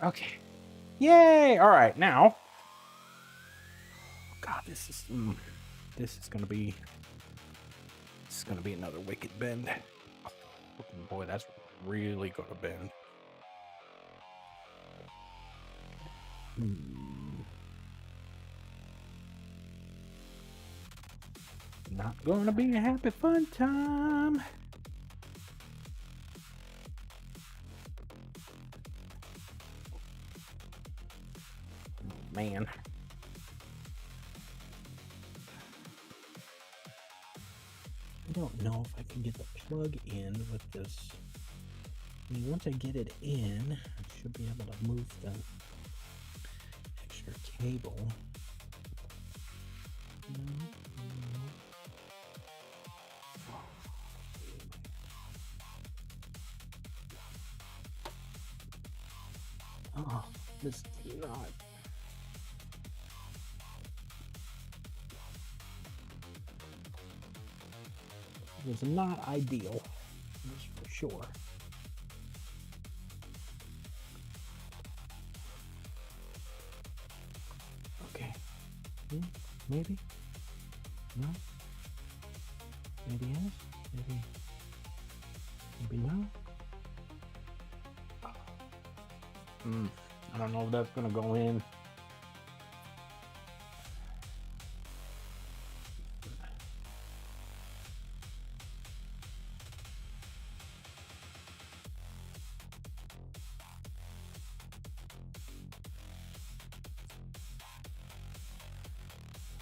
Okay. Yay! All right, now. God, this is gonna be another wicked bend. Oh, boy, that's really gonna bend. Not gonna be a happy fun time. Man. I don't know if I can get the plug in with this. I mean, once I get it in, I should be able to move the extra cable. Oh, this is not. It's not ideal, that's for sure. Okay. Maybe? No? Maybe yes? Maybe no? I don't know if that's gonna go in.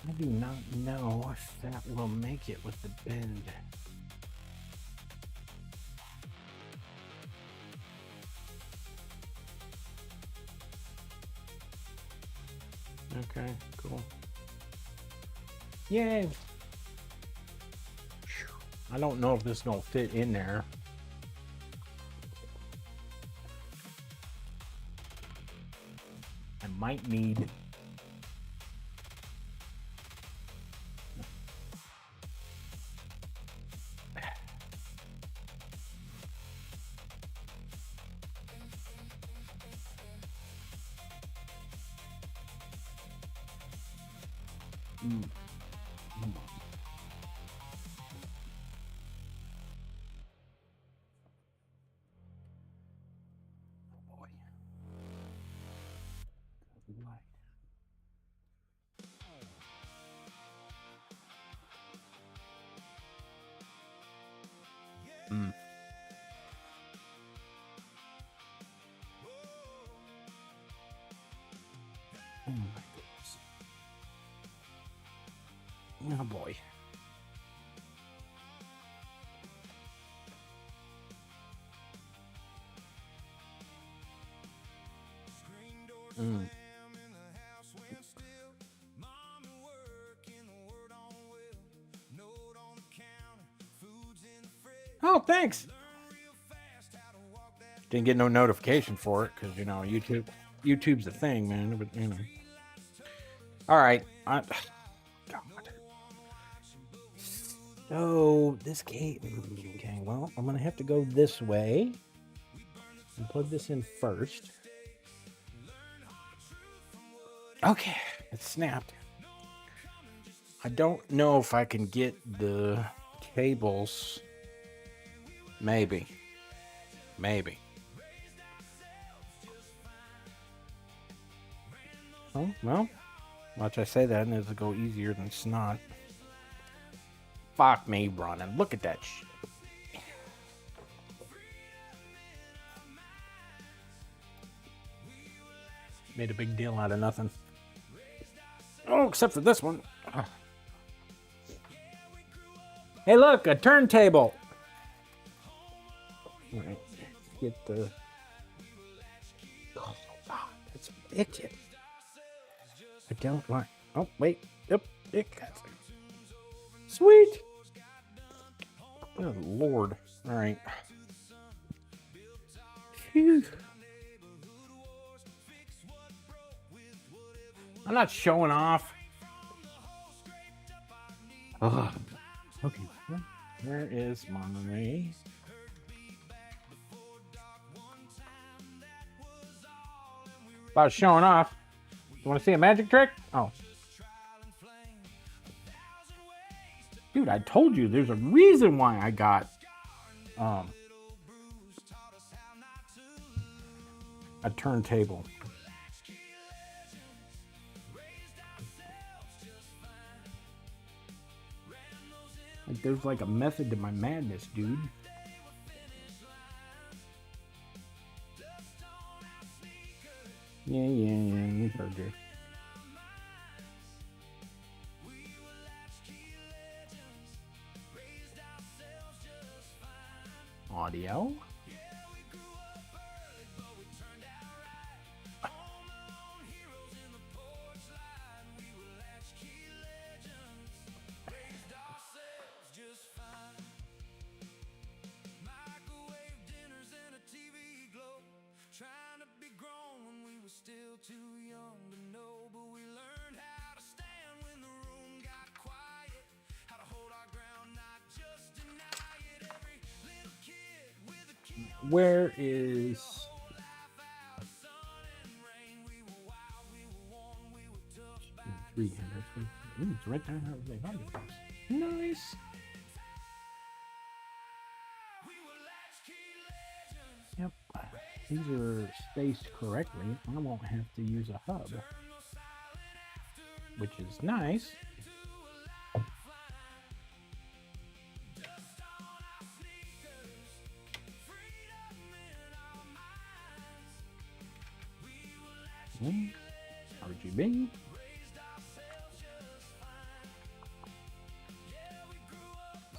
I do not know if that will make it with the bend. Okay, cool. Yay! I don't know if this is gonna fit in there. I might need Oh my goodness. Oh boy. Oh, thanks. Didn't get no notification for it because, you know, YouTube's a thing, man. But, you know. All right. God. So this gate. Okay, well, I'm going to have to go this way and plug this in first. Okay, it snapped. I don't know if I can get the cables. Maybe. Oh, well, watch I say that and it'll go easier than snot. Fuck me running. Look at that shit. Made a big deal out of nothing. Oh, except for this one. Hey, look, a turntable. All right, get the. Oh, that's itching. I don't like. Oh, wait. Yep, it got it. Sweet. Oh, Lord. All right. Phew. I'm not showing off. Ugh. Okay. Where is Monterey? About showing off. You want to see a magic trick? Oh. Dude, I told you there's a reason why I got a turntable. Like there's like a method to my madness, dude. Yeah, you heard you. Audio. Where is 300? It's right there. Nice. Yep. These are spaced correctly. I won't have to use a hub, which is nice. RGB.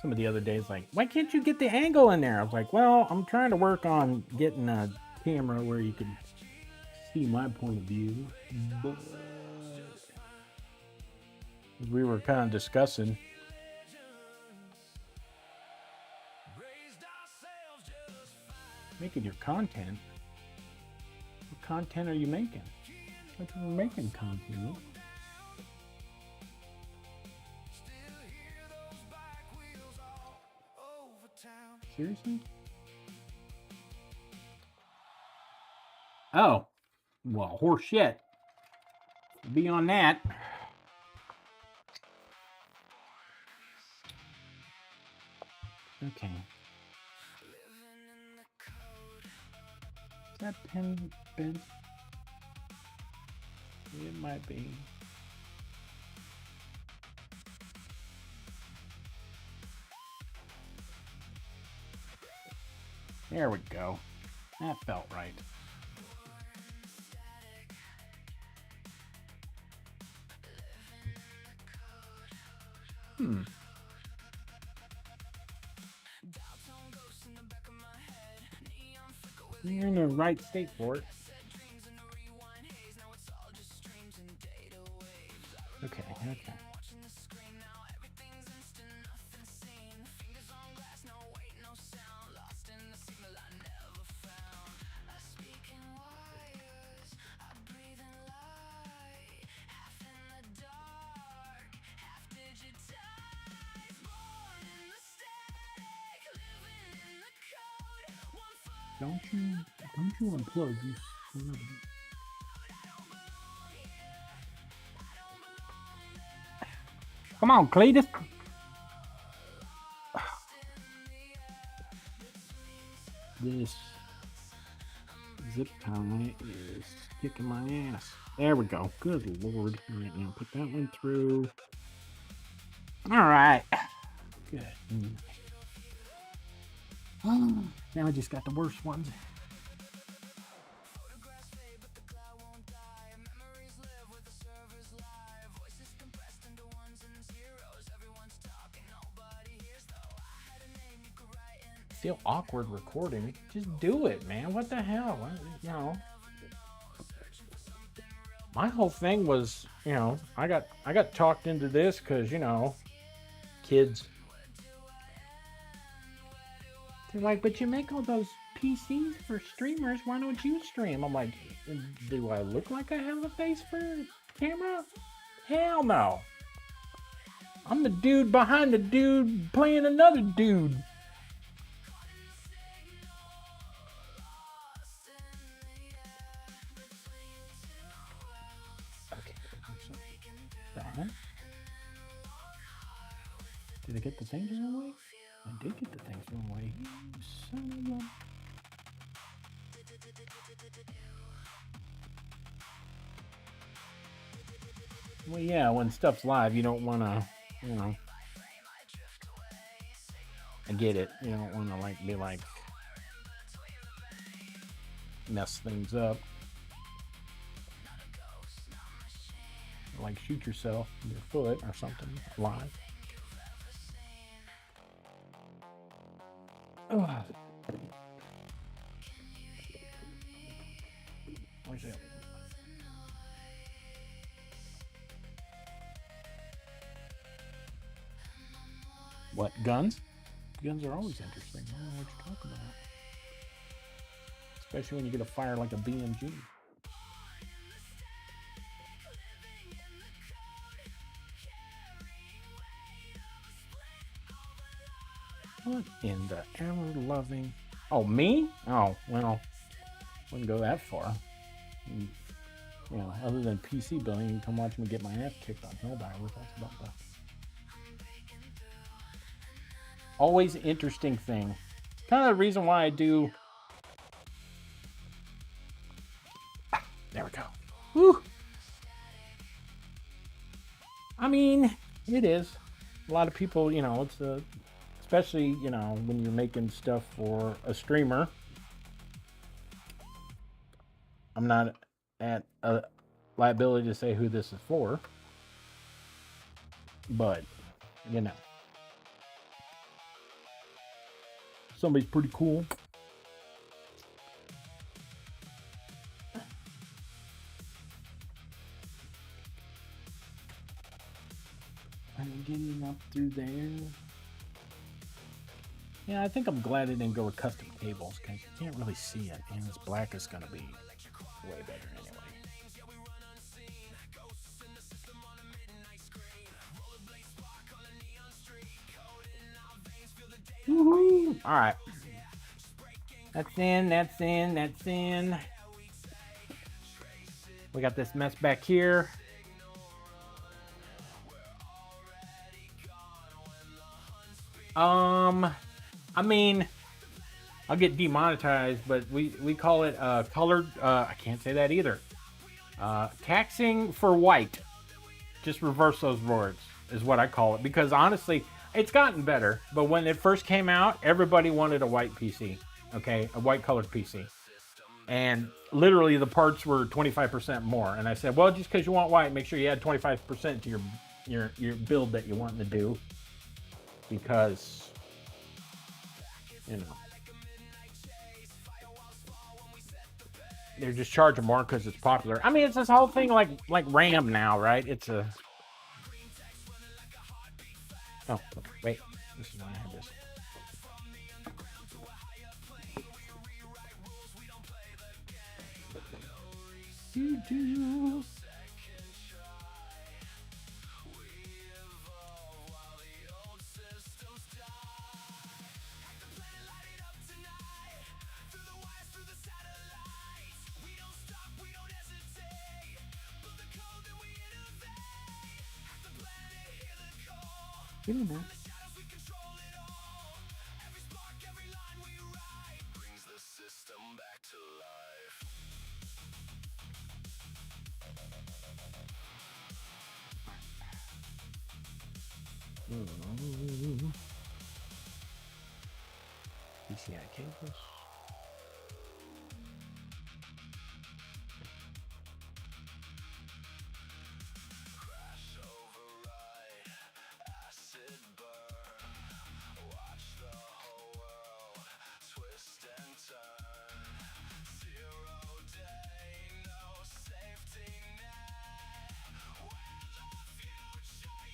Some of the other days, like, why can't you get the angle in there? I was like, well, I'm trying to work on getting a camera where you can see my point of view. But we were kind of discussing. Making your content. What content are you making? What are you making content? Seriously? Oh. Well, horse shit. Be on that. Okay. Is that pen bent? It might be. There we go. That felt right. You're in the right state for it. Okay. Don't you unplug, you son of a... Come on, Cletus. This zip tie is kicking my ass. There we go. Good Lord. All right, now put that one through. All right. Good. Now I just got the worst ones. Feel awkward recording, just do it, man. What the hell? You know, my whole thing was, you know, I got talked into this because, you know, kids, they're like, but you make all those PCs for streamers, why don't you stream? I'm like, do I look like I have a face for camera? Hell no. I'm the dude behind the dude playing another dude. Did I get the things the wrong way? I did get the things the wrong way. You son of a... Well, yeah, when stuff's live, you don't want to, you know... I get it. You don't want to, like, be like... mess things up. Like, shoot yourself in your foot or something live. Ugh. Where's it? What, guns? Guns are always interesting. I don't know what you're talking about. Especially when you get a fire like a BMG. What in the ever-loving... Oh, me? Oh, well, wouldn't go that far. You know, other than PC building, you can come watch me get my ass kicked on Helldivers. That's about that. Always interesting thing. Kind of the reason why I do... There we go. Woo! I mean, it is. A lot of people, you know, it's a... Especially, you know, when you're making stuff for a streamer. I'm not at a liability to say who this is for. But, you know. Somebody's pretty cool. I'm getting up through there. Yeah, I think I'm glad I didn't go with custom cables because you can't really see it, and this black is going to be way better anyway. Woohoo! All right. That's in, that's in, that's in. We got this mess back here. I mean, I'll get demonetized, but we call it colored. I can't say that either. Taxing for white. Just reverse those words is what I call it, because honestly, it's gotten better. But when it first came out, everybody wanted a white PC. Okay, a white colored PC, and literally the parts were 25% more. And I said, well, just because you want white, make sure you add 25% to your build that you want to do, because you know they're just charging more because it's popular. I mean, it's this whole thing like RAM now, right? It's a... Oh, wait. This is why I have this. Do-do. We don't know. PCI cables.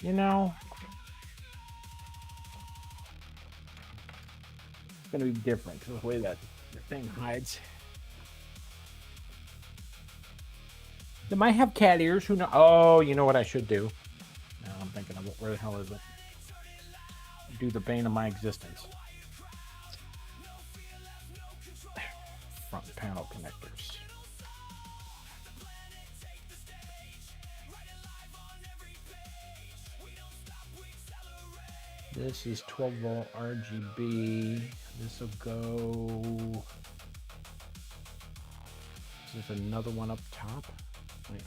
You know, it's going to be different the way that the thing hides. They might have cat ears. Who knows? Oh, you know what I should do? Now I'm thinking of it. Where the hell is it? Do the bane of my existence. Front panel connectors. This is 12 volt RGB. This will go. Is there another one up top? Wait.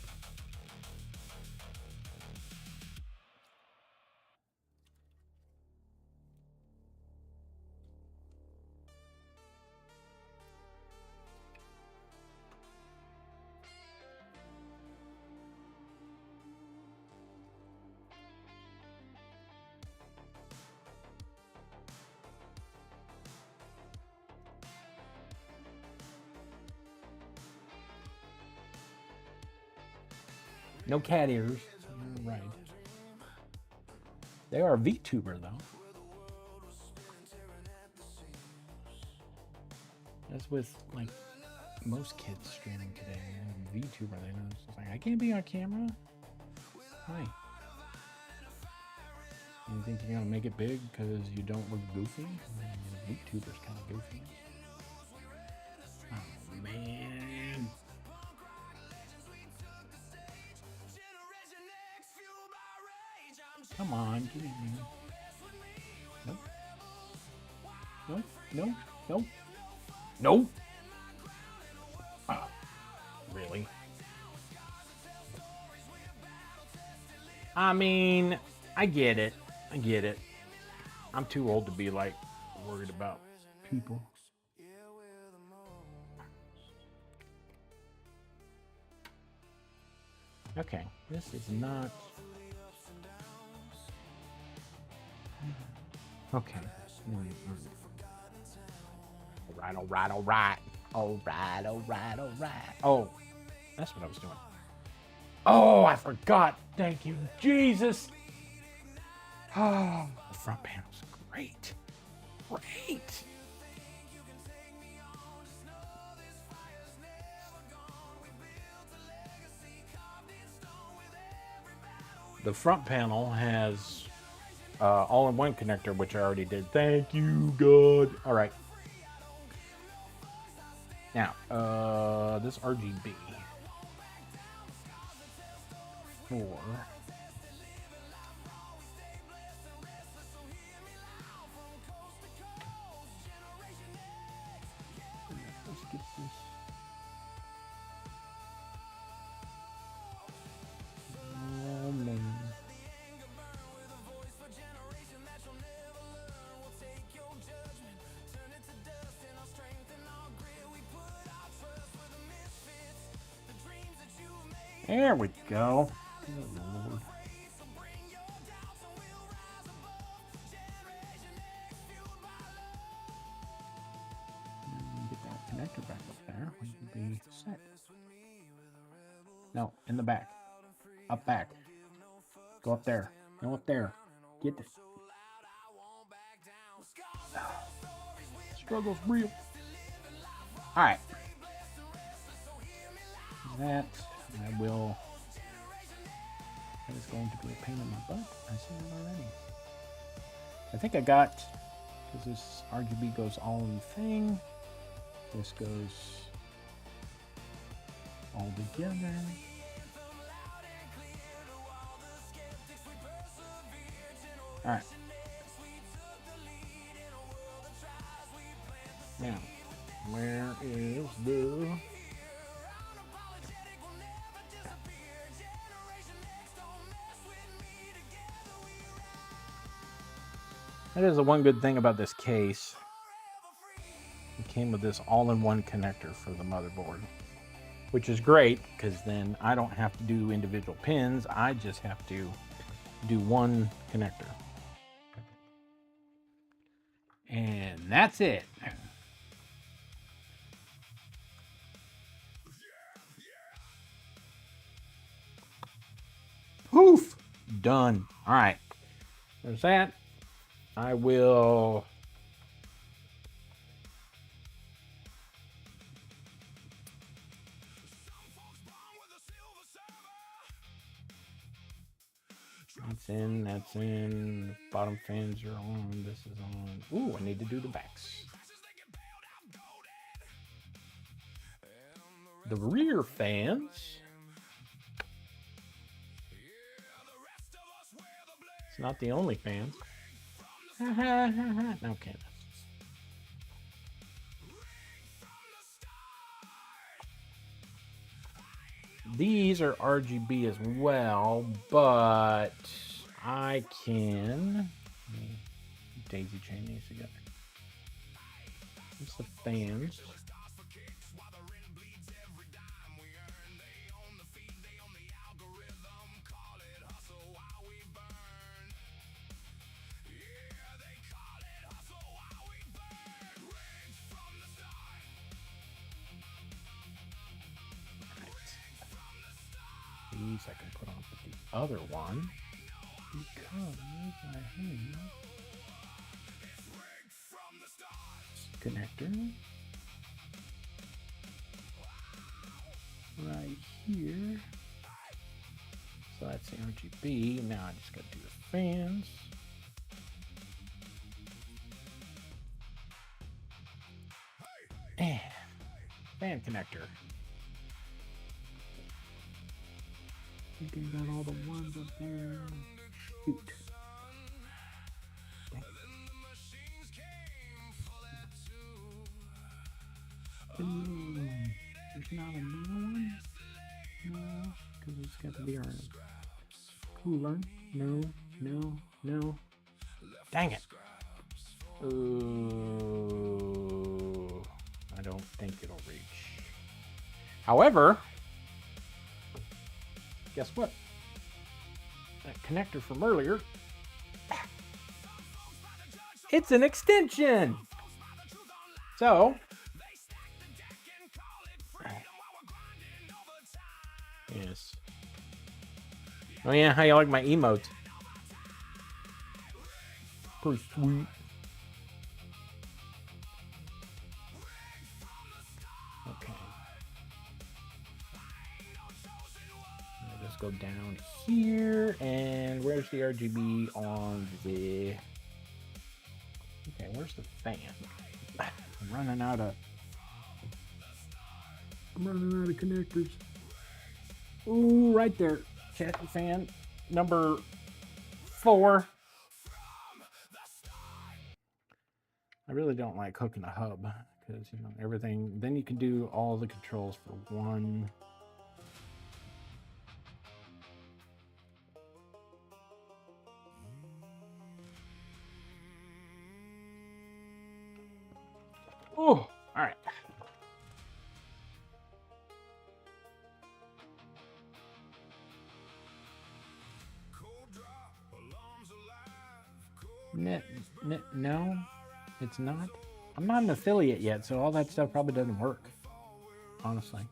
No cat ears. You're right. They are a VTuber though. That's with like most kids streaming today. VTuber, they know. It's just like, I can't be on camera. Hi. You think you're gonna make it big because you don't look goofy? VTuber's kind of goofy. Oh man. Come on, get in here. Nope. Nope. Nope. Nope. Nope. Oh, really? I mean, I get it. I get it. I'm too old to be like worried about people. Okay, this is not. Okay. All right. All right. Oh, that's what I was doing. Oh, I forgot. Thank you, Jesus. Oh, the front panel's great. Great. The front panel has all-in-one connector, which I already did. Thank you, God. All right. Now, this RGB for let's get this. Oh man. There we go. Good Lord. Get that connector back up there. We can be set. No, in the back. Up back. Go up there. Go up there. Get this. Struggle's real. Alright. That I will. That is going to be a pain in my butt. I see it already. I think I got, because this RGB goes all in the thing. This goes all together. Alright. Now, where is the... That is the one good thing about this case. It came with this all-in-one connector for the motherboard, which is great because then I don't have to do individual pins. I just have to do one connector. And that's it. Poof! Done. All right. There's that. I will... That's in. Bottom fans are on. This is on. Ooh, I need to do the backs. The rear fans. It's not the only fans. Okay. These are RGB as well, but I can daisy chain these together. It's the fans. These I can put on with the other one because I have connector right here. So that's the RGB. Now I just got to do the fans. And fan connector. Thinking about all the ones up there. Shoot. There's not another one? No, because it's got to be our cooler. No. Dang it. Ooh, I don't think it'll reach. However, guess what? That connector from earlier, it's an extension. So, yes. Oh yeah, how you like my emotes? Pretty sweet. Okay. I'll just go down here, and where's the RGB on the... Okay, where's the fan? I'm running out of connectors. Ooh, right there. Check the fan number 4. I really don't like hooking a hub because, you know, everything. Then you can do all the controls for one. Oh, all right. No, it's not. I'm not an affiliate yet, so all that stuff probably doesn't work. Honestly.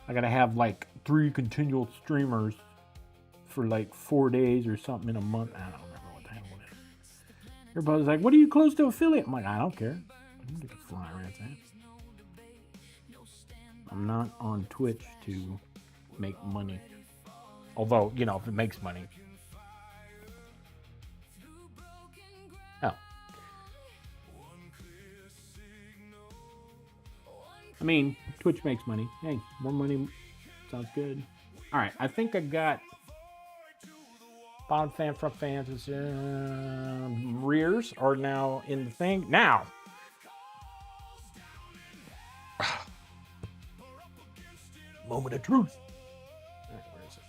I gotta have like 3 continual streamers for like 4 days or something in a month. I don't remember what the hell it is. Everybody's like, what are you close to affiliate? I'm like, I don't care. I'm gonna fly right there. I'm not on Twitch to make money. Although, you know, if it makes money. Oh. I mean, Twitch makes money. Hey, more money sounds good. All right, I think I got bottom fan, front fans. Rears are now in the thing. Now, Moment of truth. All right, where is it?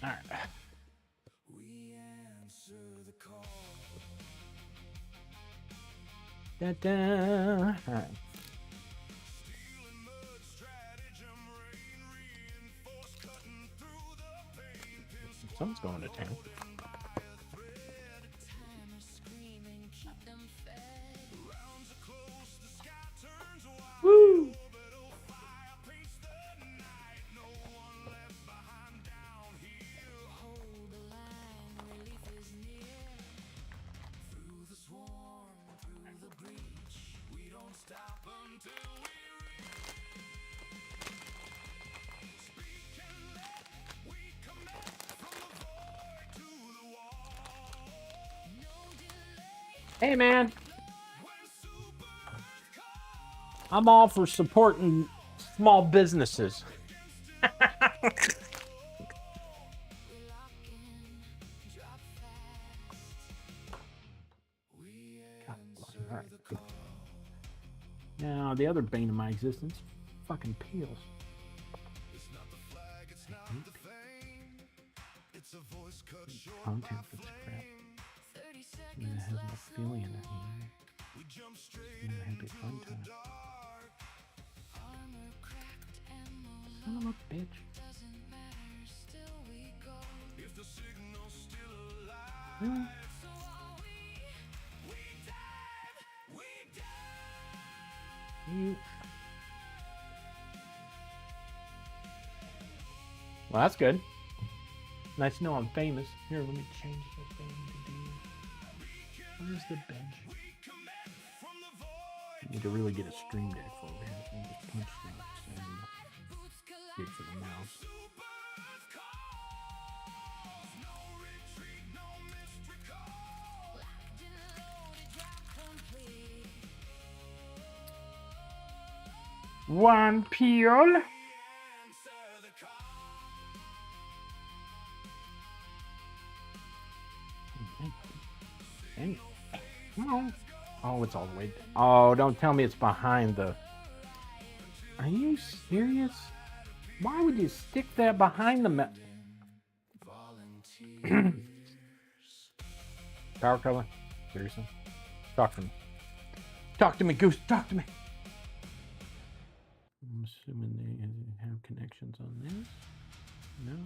All right. Da-da. All right. Someone's going to town. Woo! Hey, man. I'm all for supporting small businesses. Right. Now, the other bane of my existence, fucking peels. Content for this crap. And it has no feeling in it. And a happy fun time. Son of a bitch. Really? Well, that's good. Nice to know I'm famous. Here, let me change the thing to do. Where's the bench? I need to really get a stream deck for over here. So I'll just punch things and get for the mouse. One peel. Oh, it's all the way. Oh, don't tell me it's behind the. Are you serious? Why would you stick that behind the power color? Seriously? Talk to me. Talk to me, Goose. Talk to me. I'm assuming they have connections on this. No.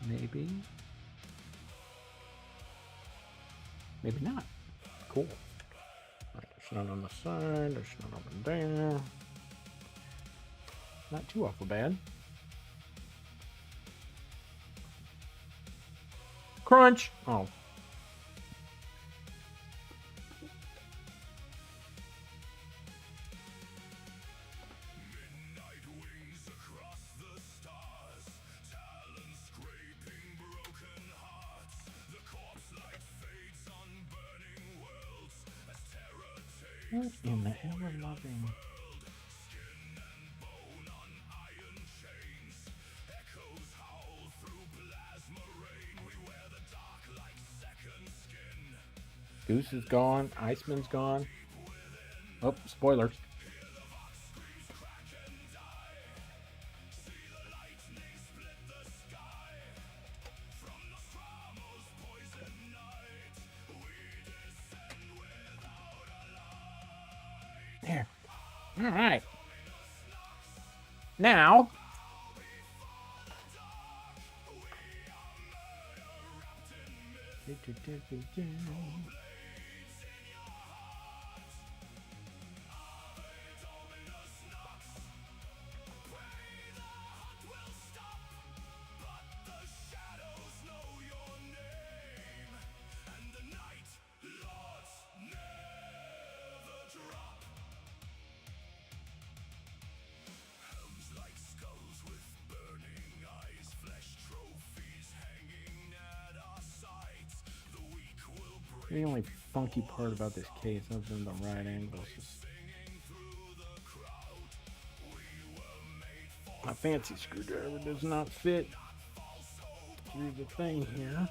Maybe. Maybe not. Cool. Right, there's none on the side. There's none over there. Not too awful bad. Crunch. Oh. What in the ever-loving... Goose is gone. Iceman's gone. Oh, spoilers. There. All right. Now... The only funky part about this case, other than the right angles, is my fancy screwdriver does not fit through the thing here.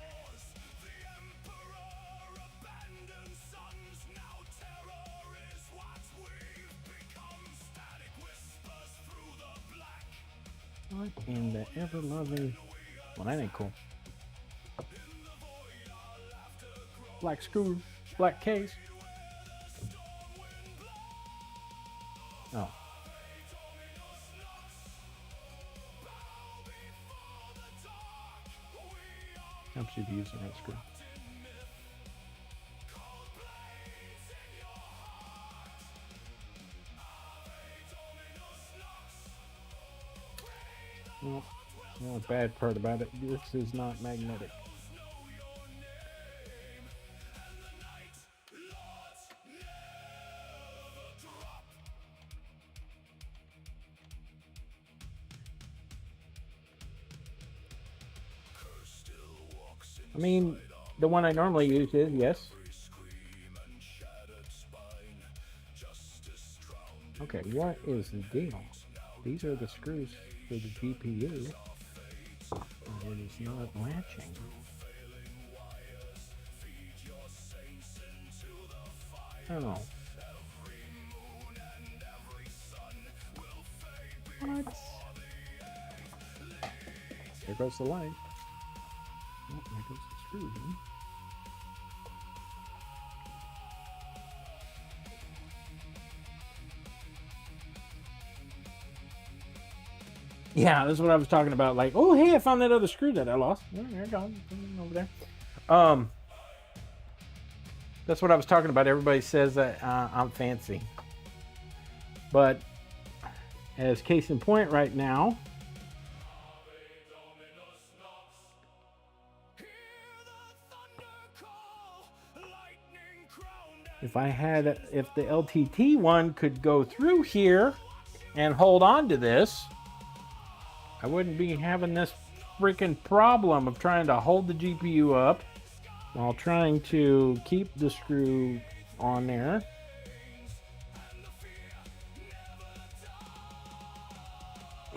What in the ever-loving... Well, that ain't cool. Black screw, black case. Oh. Helps you to use the right screw. Well, the bad part about it, this is not magnetic. I mean, the one I normally use is, yes. Okay, what is the deal? These are the screws for the GPU. And it is not latching. Oh. What? There goes the light. Oh, there goes the screw. Yeah, this is what I was talking about. Like, oh, hey, I found that other screw that I lost. Oh, there it goes. Over there. That's what I was talking about. Everybody says that I'm fancy. But as case in point right now, if the LTT one could go through here and hold on to this, I wouldn't be having this freaking problem of trying to hold the GPU up while trying to keep the screw on there.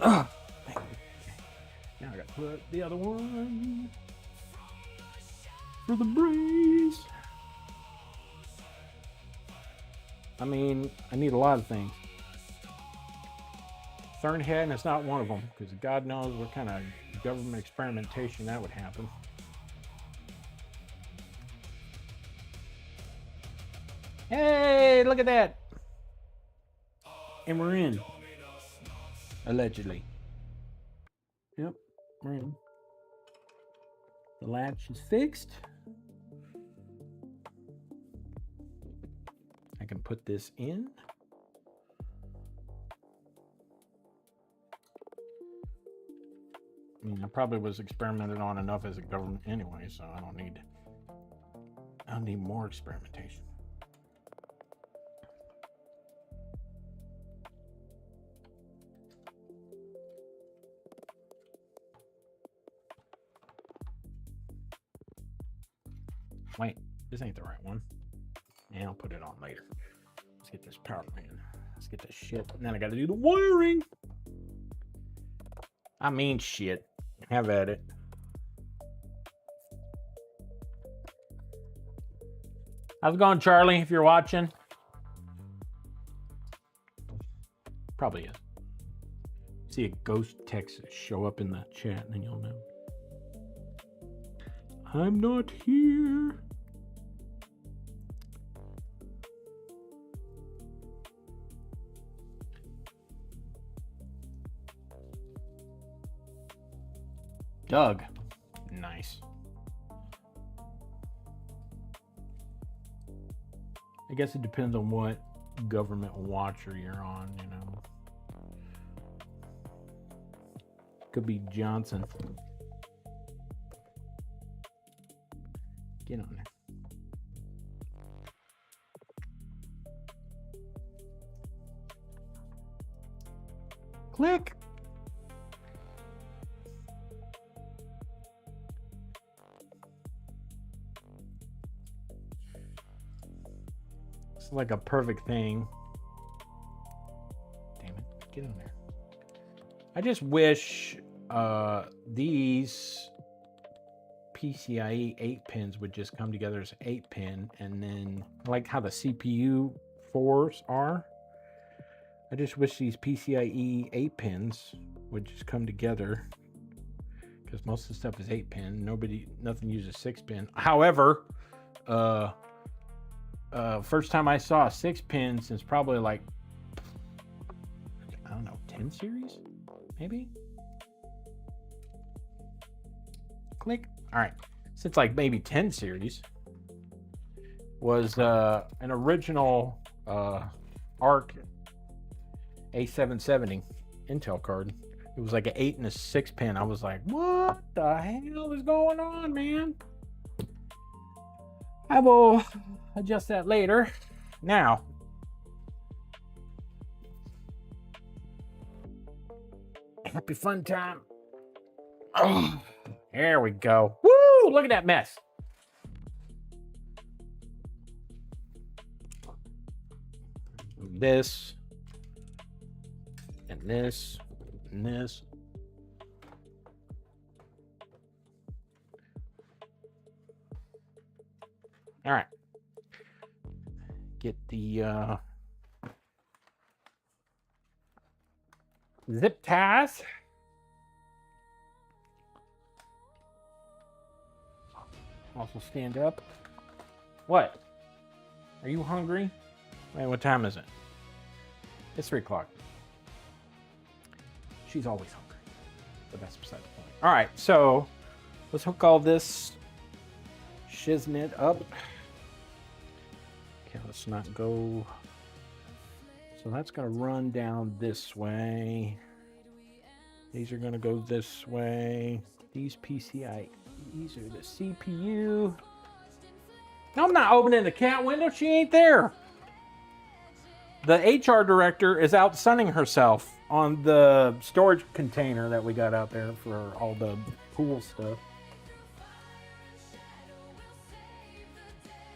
Ugh. Now I gotta put the other one for the breeze. I mean, I need a lot of things. Third head, and it's not one of them, because God knows what kind of government experimentation that would happen. Hey, look at that! And we're in. Allegedly. Yep, we're in. The latch is fixed. I can put this in. I mean, I probably was experimented on enough as a government anyway, so I don't need more experimentation. Wait, this ain't the right one. And I'll put it on later. Let's get this power in. Let's get this shit. And then I gotta do the wiring. I mean shit. Have at it. How's it going, Charlie, if you're watching? Probably is. See a ghost text show up in the chat and then you'll know. I'm not here. Doug. Nice. I guess it depends on what government watcher you're on, you know. Could be Johnson. Get on there. Click. It's like a perfect thing. Damn it. Get on there. I just wish these PCIe 8 pins would just come together as 8 pin, and then like how the CPU 4s are. I just wish these PCIe 8 pins would just come together, because most of the stuff is 8-pin. Nothing uses 6-pin. However, first time I saw a 6-pin since probably like, I don't know, 10 series, maybe. Click. All right, since like maybe 10 series was an original ARC A770 Intel card. It was like an 8 and a 6-pin. I was like, what the hell is going on, man? I will adjust that later. Now, happy fun time. Oh, there we go. Woo! Look at that mess. This and this and this. All right. Get the zip ties. Also stand up. What? Are you hungry? Man, what time is it? It's 3 o'clock. She's always hungry, but that's beside the point. All right, so let's hook all this shiznit up. Okay, let's not go. So that's gonna run down this way. These are gonna go this way. These PCIe, these are the CPU. No, I'm not opening the cat window. She ain't there. The HR director is out sunning herself on the storage container that we got out there for all the pool stuff.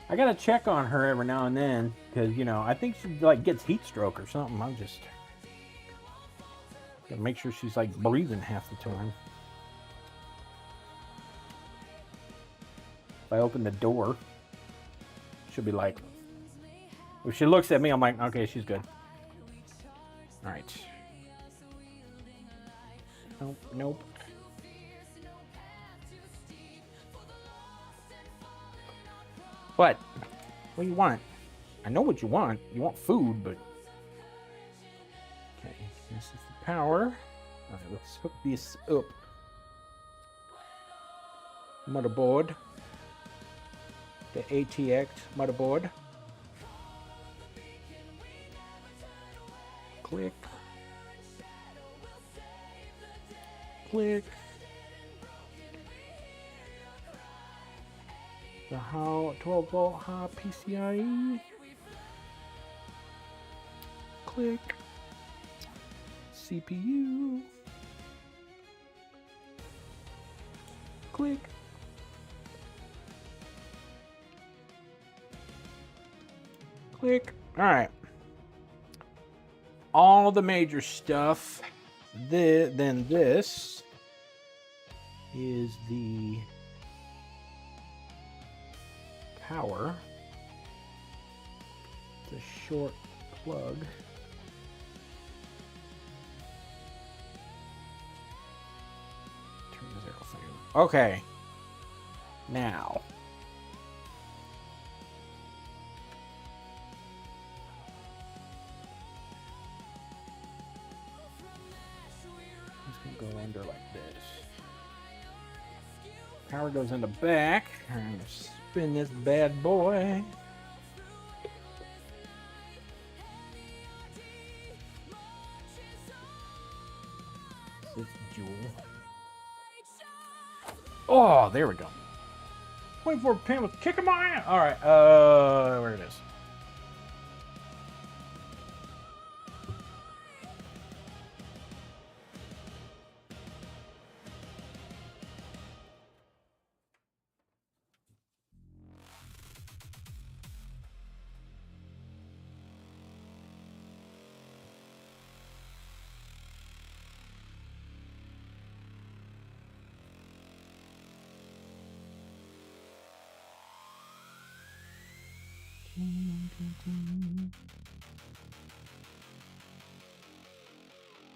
I gotta check on her every now and then because, you know, I think she like gets heat stroke or something. I'm just gotta make sure she's like breathing half the time. If I open the door, she'll be like, if she looks at me, I'm like, okay, she's good. All right. Nope, nope. What? What do you want? I know what you want. You want food, but... Okay, this is the power. All right, let's hook this up. Motherboard. The ATX motherboard. Click. Click. The 12-volt high PCIe. Click. CPU. Click. Click. All right. All the major stuff. Then this is the power. It's a short plug. Turn the 0 thing. Okay. Now. Go under like this. Power goes in the back. I'm gonna spin this bad boy. This jewel. Oh, there we go. 24 pin was kicking my ass. All right, where it is.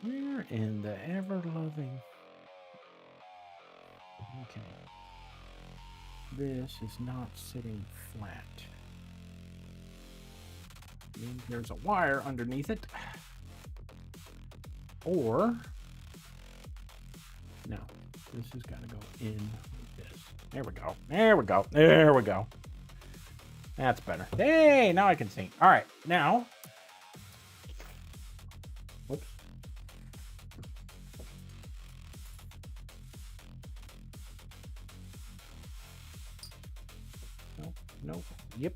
Where in the ever-loving... Okay. This is not sitting flat. Means there's a wire underneath it. Or... No. This has got to go in like this. There we go. There we go. There we go. That's better. Hey, now I can see. All right, now. Whoops. Nope. Nope. Yep.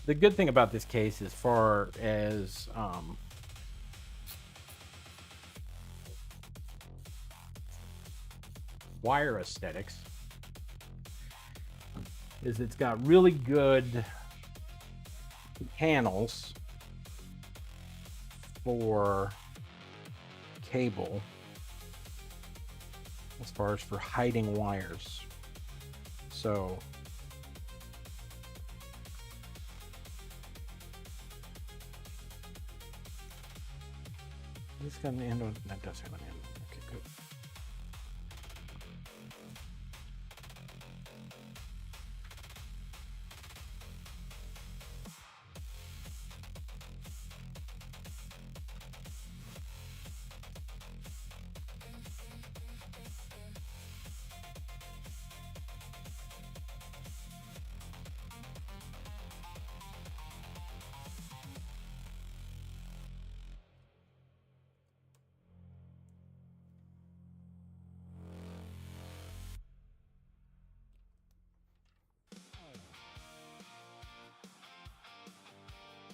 The good thing about this case, as far as wire aesthetics, is it's got really good panels for cable, as far as for hiding wires. So this got an end on, that does have an end. Okay, good.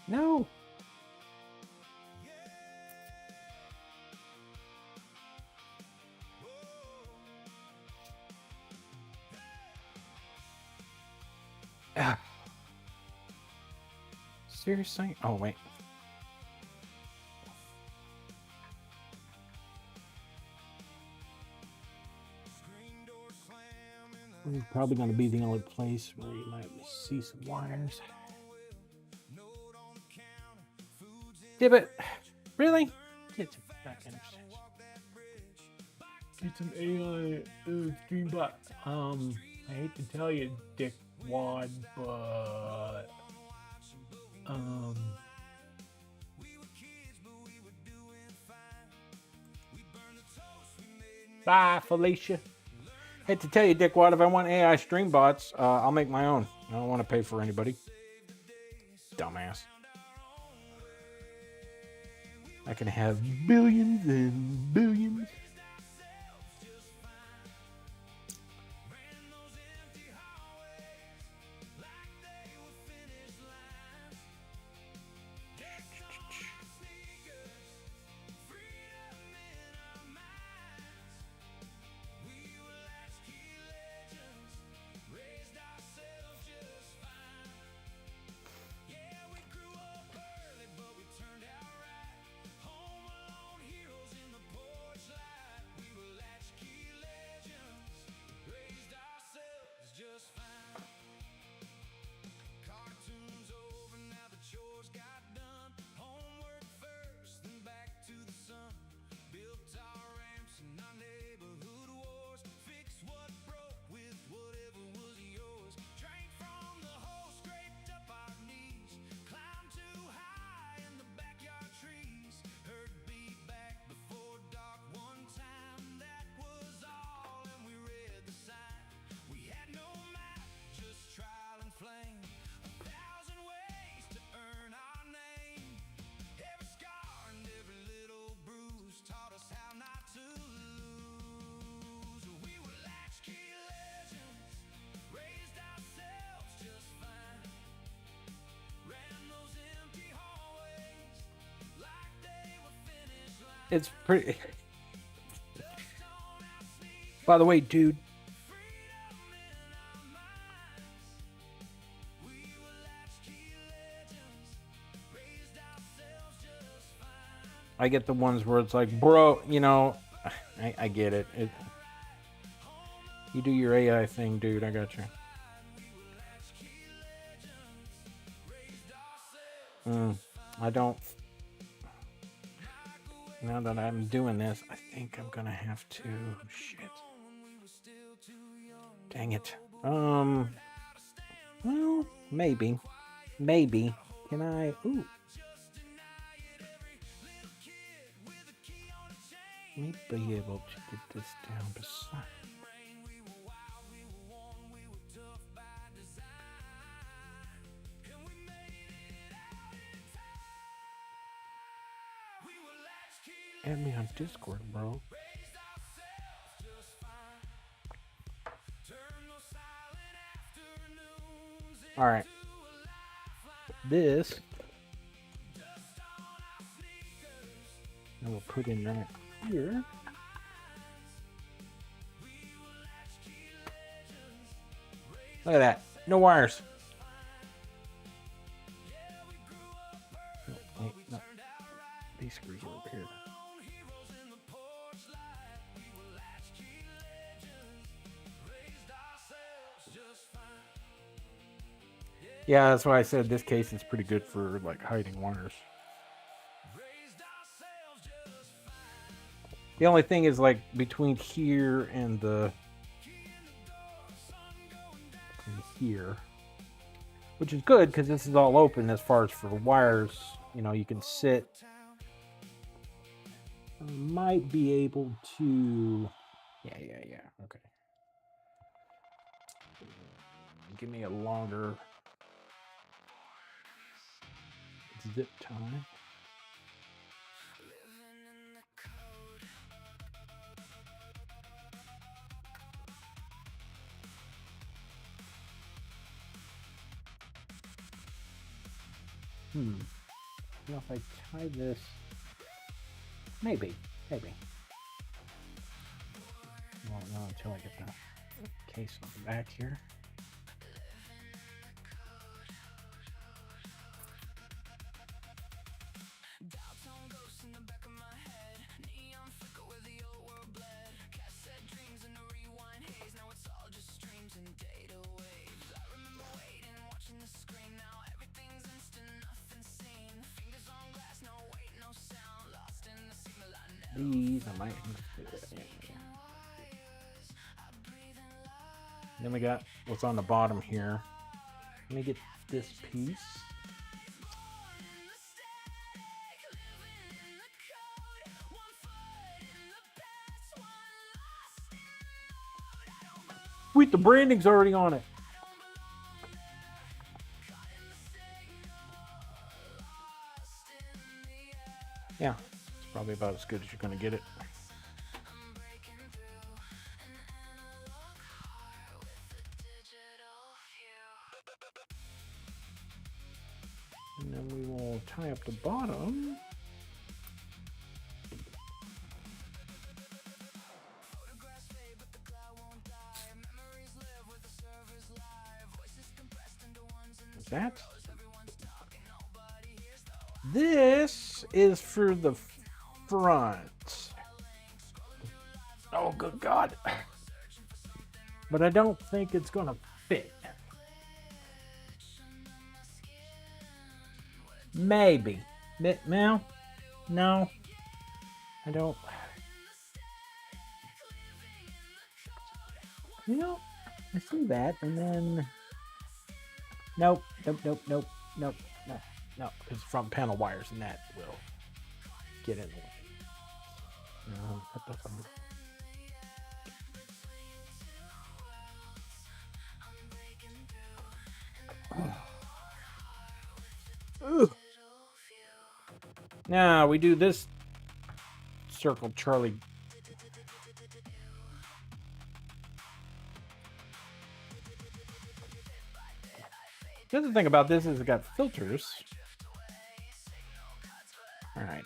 No. Ah. Seriously? Oh, wait. This is probably going to be the only place where you might see some wires. Yeah, but really? Get some back intersections. Get some AI Streambot. I hate to tell you, Dick Wad, but bye, Felicia. Hate to tell you, Dick Wad, if I want AI Streambots, I'll make my own. I don't want to pay for anybody. Dumbass. I can have billions and billions. It's pretty. By the way, dude. I get the ones where it's like, bro, you know, I get it. You do your AI thing, dude. I got you. I don't. Now that I'm doing this, I think I'm gonna have to. Shit. Dang it. Well, maybe. Maybe. Can I? Ooh. May be able to get this down beside. Add me on Discord, bro. All right. This I will put in right here. Look at that. No wires. No, wait, no. These screws are over here. Yeah, that's why I said this case is pretty good for like hiding wires. The only thing is like between here and here, which is good because this is all open as far as for wires. You know, you can sit. I might be able to. Yeah. Okay. Give me a longer zip tie. Well, if I tie this, maybe. Well, no, until I get the case on the back here. These I might have to. Then we got what's on the bottom here. Let me get this piece. Wait, the branding's already on it. Yeah, it's probably about as good as you're going to get it. And then we will tie up the bottom. That. This is for the front. Oh, good God. But I don't think it's going to fit. Maybe. No. I don't. You know, I see that, and then. Nope. No, because front panel wires and that will get in the way. No, now we do this circle, Charlie. The other thing about this is it got filters. All right.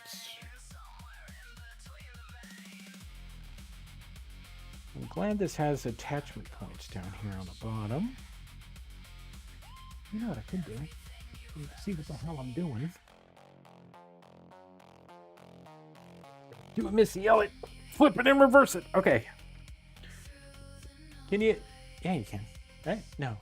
Glad this has attachment points down here on the bottom. You know what I could do? See what the hell I'm doing. Do it, Missy Elliott. Flip it and reverse it. Okay. Can you? Yeah, you can. Right? No.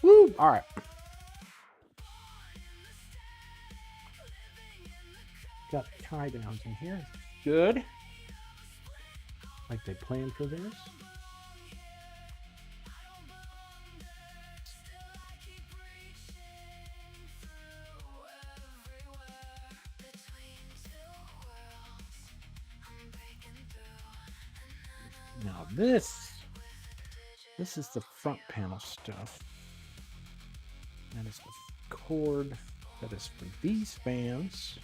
Woo! All right. Got tie downs in here. Good. Like they planned for this. Now this is the front panel stuff. That is the cord that is for these fans.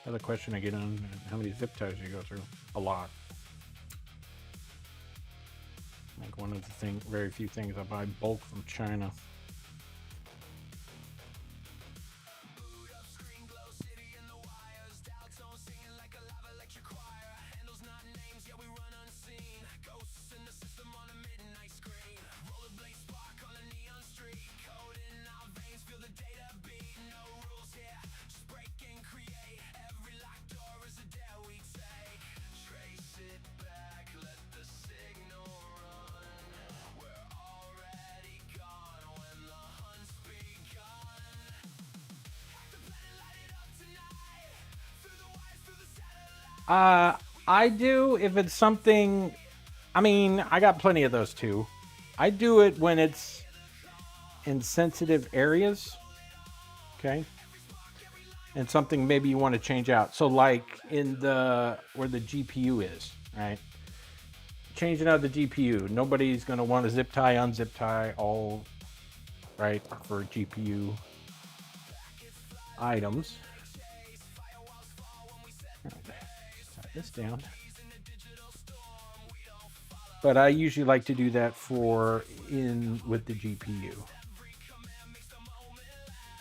Another question I get on how many zip ties you go through. A lot. Like one of the very few things I buy bulk from China. I do if it's something. I mean, I got plenty of those too. I do it when it's in sensitive areas. Okay. And something maybe you want to change out. So like in where the GPU is, right? Changing out the GPU. Nobody's gonna want to zip tie, unzip tie, all right for GPU items. Tie this down. But I usually like to do that with the GPU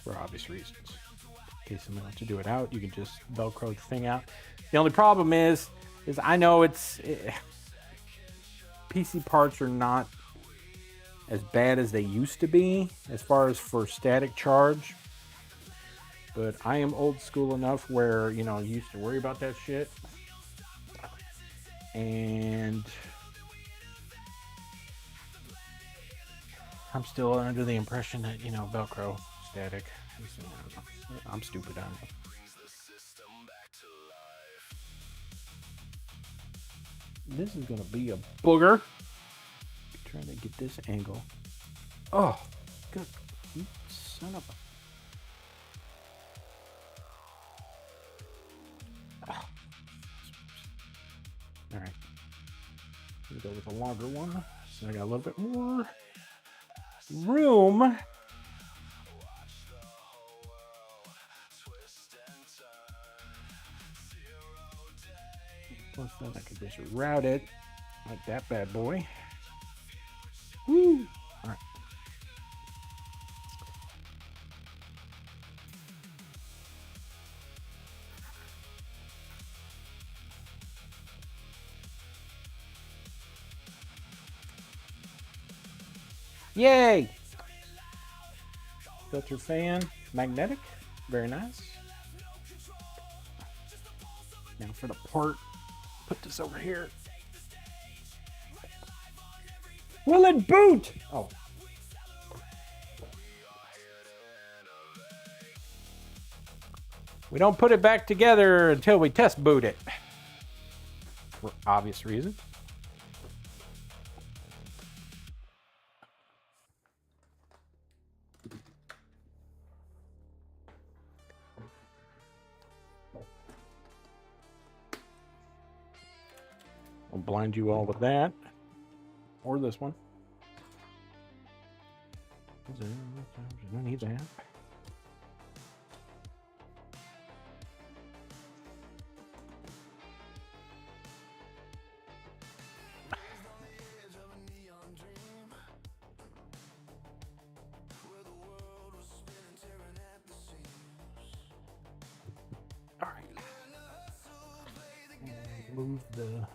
for obvious reasons. In case someone wants to do it out, you can just Velcro the thing out. The only problem is I know PC parts are not as bad as they used to be as far as for static charge. But I am old school enough where, you used to worry about that shit. And I'm still under the impression that, Velcro static. I'm stupid, I know. This is gonna be a booger. Trying to get this angle. Oh, good. You son of a. Oh. All right. We'll go with a longer one. So I got a little bit more room. Plus then I could just route it like that bad boy. Woo! All right. Yay! Filter fan, magnetic, very nice. Now for the part, put this over here. Will it boot? Oh. We don't put it back together until we test boot it. For obvious reasons. I'll blind you all with that. Or this one. I need that. All right. Move the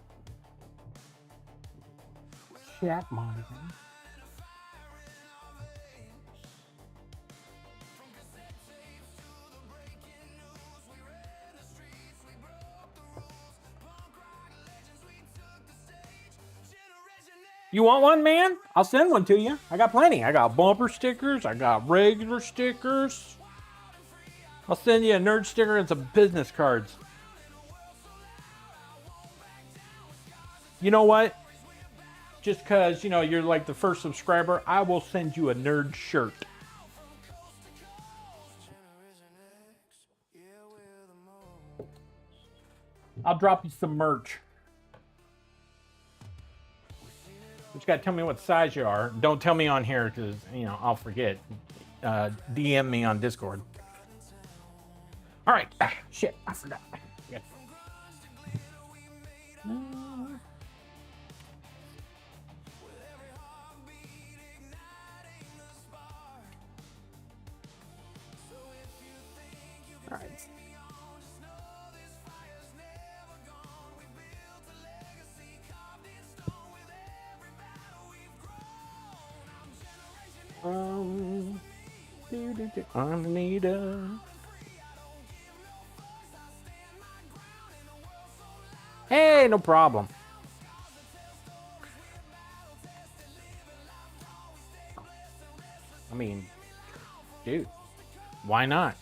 chat monitor. You want one, man? I'll send one to you. I got plenty. I got bumper stickers. I got regular stickers. I'll send you a nerd sticker and some business cards. You know what? Just because, you know, you're like the first subscriber, I will send you a nerd shirt. I'll drop you some merch. But you gotta tell me what size you are. Don't tell me on here because, you know, I'll forget. DM me on Discord. All right. Shit, I forgot. Yeah. All right. Anita. Hey, no problem. I mean, dude, why not?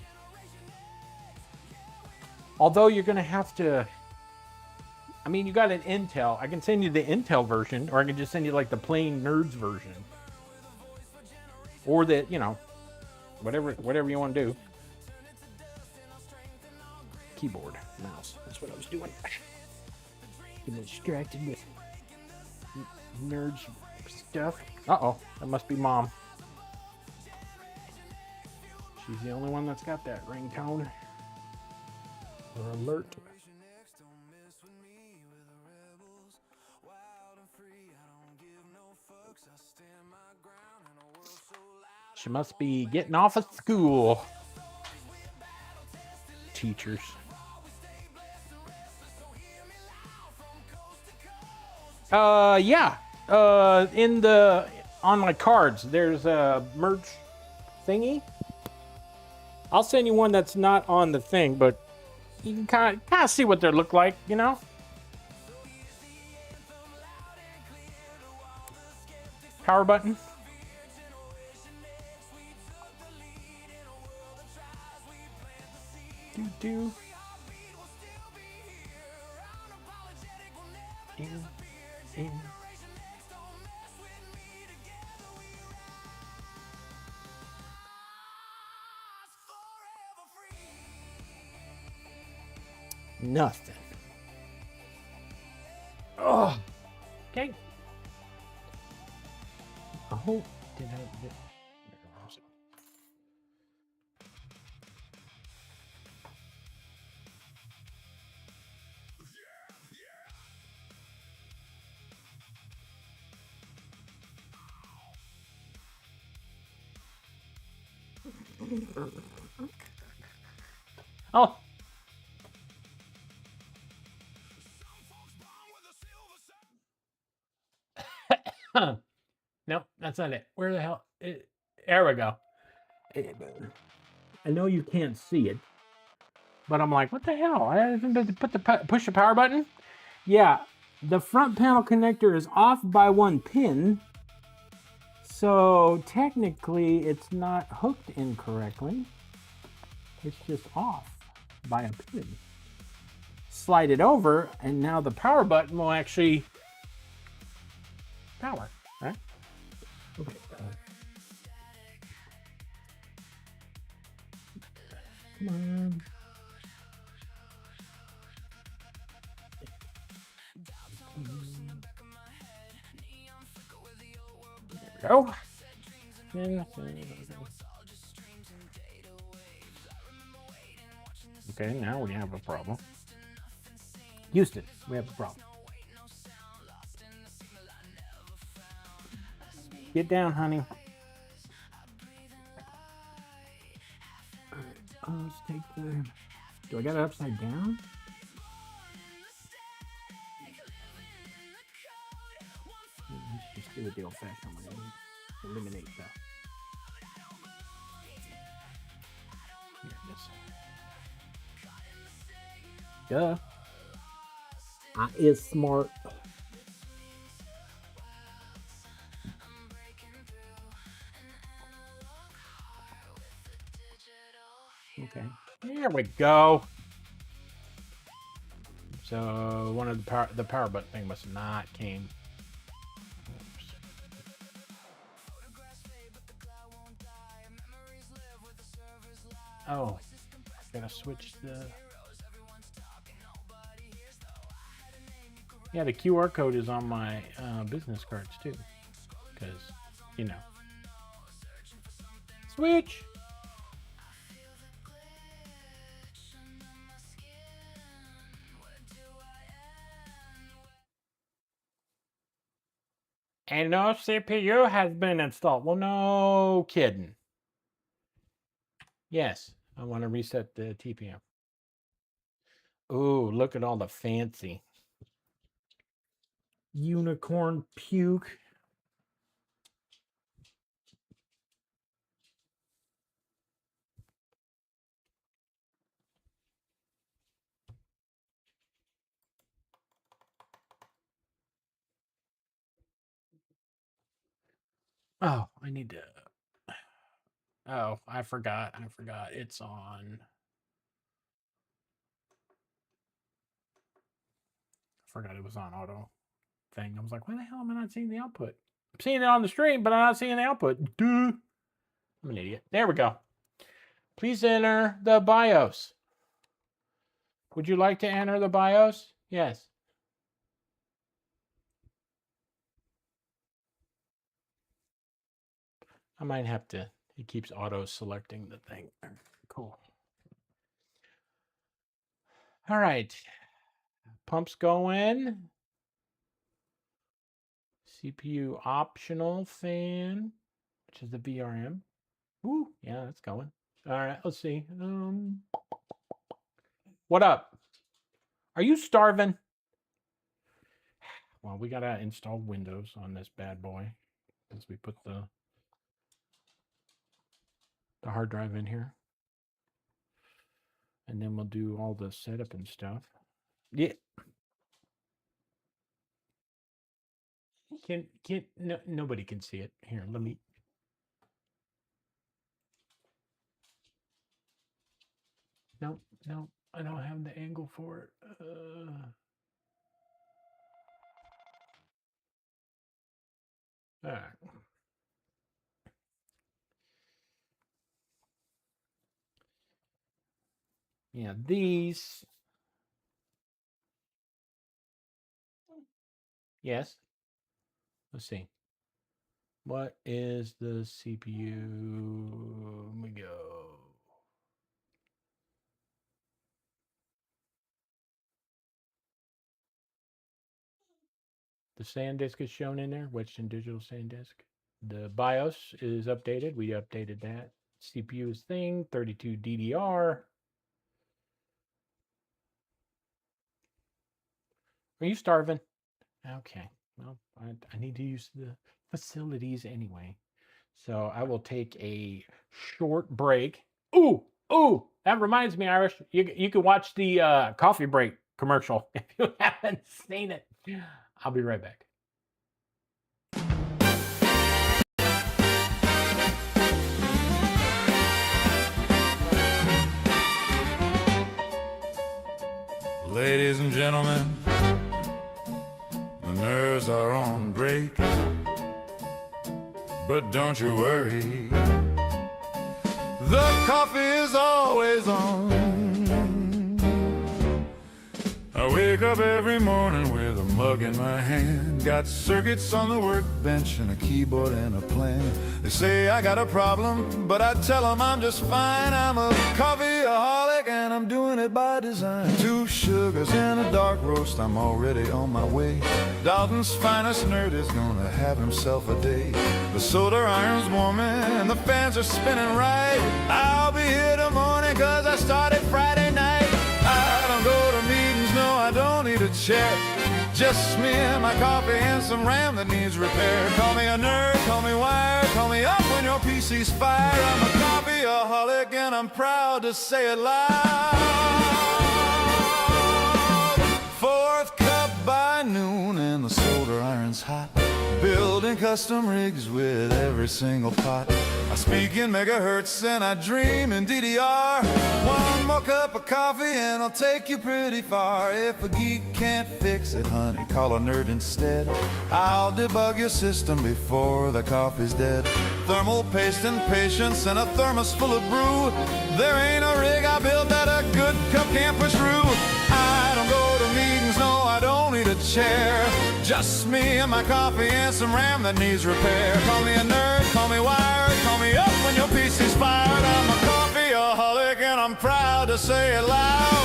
Although you're gonna have to. I mean, you got an Intel. I can send you the Intel version, or I can just send you like the plain nerds version, or the, you know, whatever you want to do. Keyboard, mouse. That's what I was doing. Getting distracted with nerds stuff. Uh-oh, that must be Mom. She's the only one that's got that ringtone or alert. She must be getting off of school. Teachers. Yeah. On my cards, there's a merch thingy. I'll send you one that's not on the thing, but you can kind of see what they look like, you know? Power button. Do. In. Nothing. Oh. Okay. Oh, did I? Oh. No, that's not it. Where the hell? There we go. I know you can't see it, but I'm like, what the hell? I didn't push the power button. Yeah, the front panel connector is off by one pin, so technically it's not hooked incorrectly. It's just off by a pin. Slide it over, and now the power button will actually power. Right? Okay. Come on. There we go. Okay, now we have a problem. Houston, we have a problem. Get down, honey. Let's take the... Do I got it upside down? Let's just do it the old-fashioned way. Eliminate the... Here it is. Duh. I is smart. Okay. There we go. So one of the power button thing must have not came. Oops. Oh, gotta switch the... Yeah, the QR code is on my business cards too, because, you know. Switch! And no CPU has been installed. Well, no kidding. Yes, I want to reset the TPM. Ooh, look at all the fancy unicorn puke. Oh, I need to... Oh, I forgot. It's on... I forgot it was on auto thing. I was like, why the hell am I not seeing the output? I'm seeing it on the stream, but I'm not seeing the output. Duh. I'm an idiot. There we go. Please enter the BIOS. Would you like to enter the BIOS? Yes. I might have to. It keeps auto selecting the thing. Cool. All right. Pumps going. CPU optional fan, which is the VRM. Ooh, yeah, that's going. All right, let's see. What up? Are you starving? Well, we gotta install Windows on this bad boy as we put the hard drive in here, and then we'll do all the setup and stuff. Yeah. No, nobody can see it. Here, let me. No, I don't have the angle for it. All right. Yeah, these. Yes. Let's see. What is the CPU? Let me go. The SanDisk is shown in there, Western Digital SanDisk. The BIOS is updated. We updated that. CPU is thing, 32 DDR. Are you starving? Okay. Well, I need to use the facilities anyway. So I will take a short break. Ooh, that reminds me, Irish. You can watch the coffee break commercial if you haven't seen it. I'll be right back. Ladies and gentlemen, the nerves are on break, but don't you worry, the coffee is always on. I wake up every morning with a mug in my hand. Got circuits on the workbench and a keyboard and a plan. They say I got a problem, but I tell them I'm just fine. I'm a coffeeaholic and I'm doing it by design. 2 sugars and a dark roast, I'm already on my way. Dalton's finest nerd is gonna have himself a day. The soda iron's warming and the fans are spinning right. I'll be here tomorrow cause I started Friday night. I don't go to meetings, no, I don't need a chair. Just me and my coffee and some RAM that needs repair. Call me a nerd, call me wired, call me up when your PC's fired. I'm a coffeeaholic and I'm proud to say it loud. 4th cup by noon and the soda iron's hot. Building custom rigs with every single pot. I speak in megahertz and I dream in DDR. 1 more cup of coffee and I'll take you pretty far. If a geek can't fix it, honey, call a nerd instead. I'll debug your system before the coffee's dead. Thermal paste and patience and a thermos full of brew. There ain't a rig I built that a good cup can't push through. I don't go to meetings, no, I don't need a chair. Just me and my coffee and some RAM that needs repair. Call me a nerd, call me wired, call me up when your PC's fired. I'm a coffeeaholic and I'm proud to say it loud.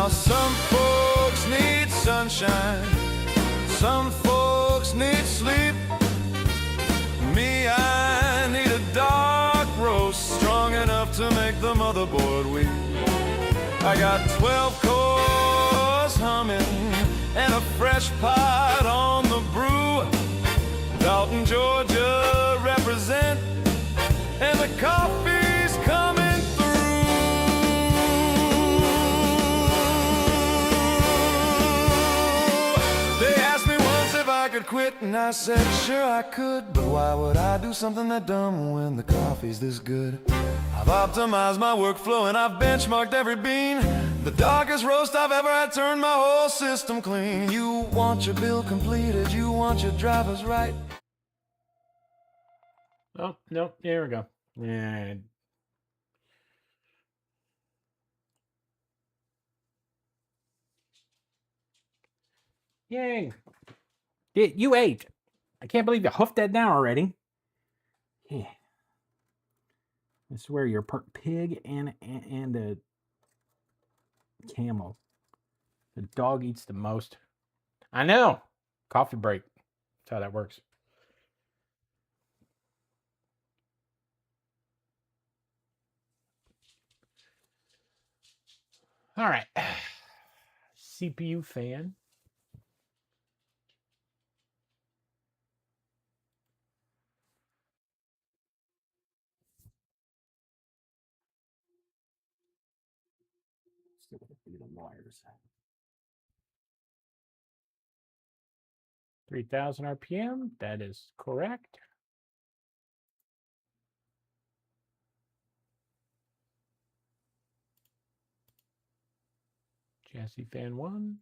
Some folks need sunshine, some folks need sleep. Me, I need a dark roast, strong enough to make the motherboard weep. I got 12 cores humming and a fresh pot on the brew. Dalton, Georgia represent, and the coffee's coming. I could quit and I said sure I could, but why would I do something that dumb when the coffee's this good? I've optimized my workflow and I've benchmarked every bean. The darkest roast I've ever had turned my whole system clean. You want your bill completed, you want your drivers right. Oh, no, there we go. Yeah. Yay. You ate. I can't believe you hoofed that down already. Yeah. I swear you're part pig and a camel. The dog eats the most. I know. Coffee break. That's how that works. All right. CPU fan. Still got to figure the wires. 3,000 RPM. That is correct. Chassis fan 1.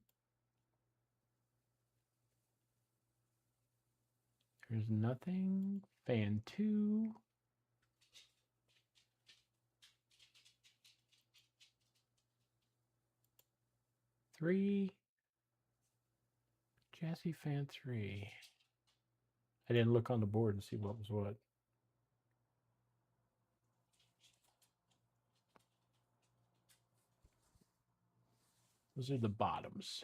There's nothing. Fan 2. Three. Chassis fan 3. I didn't look on the board and see what was what. Those are the bottoms.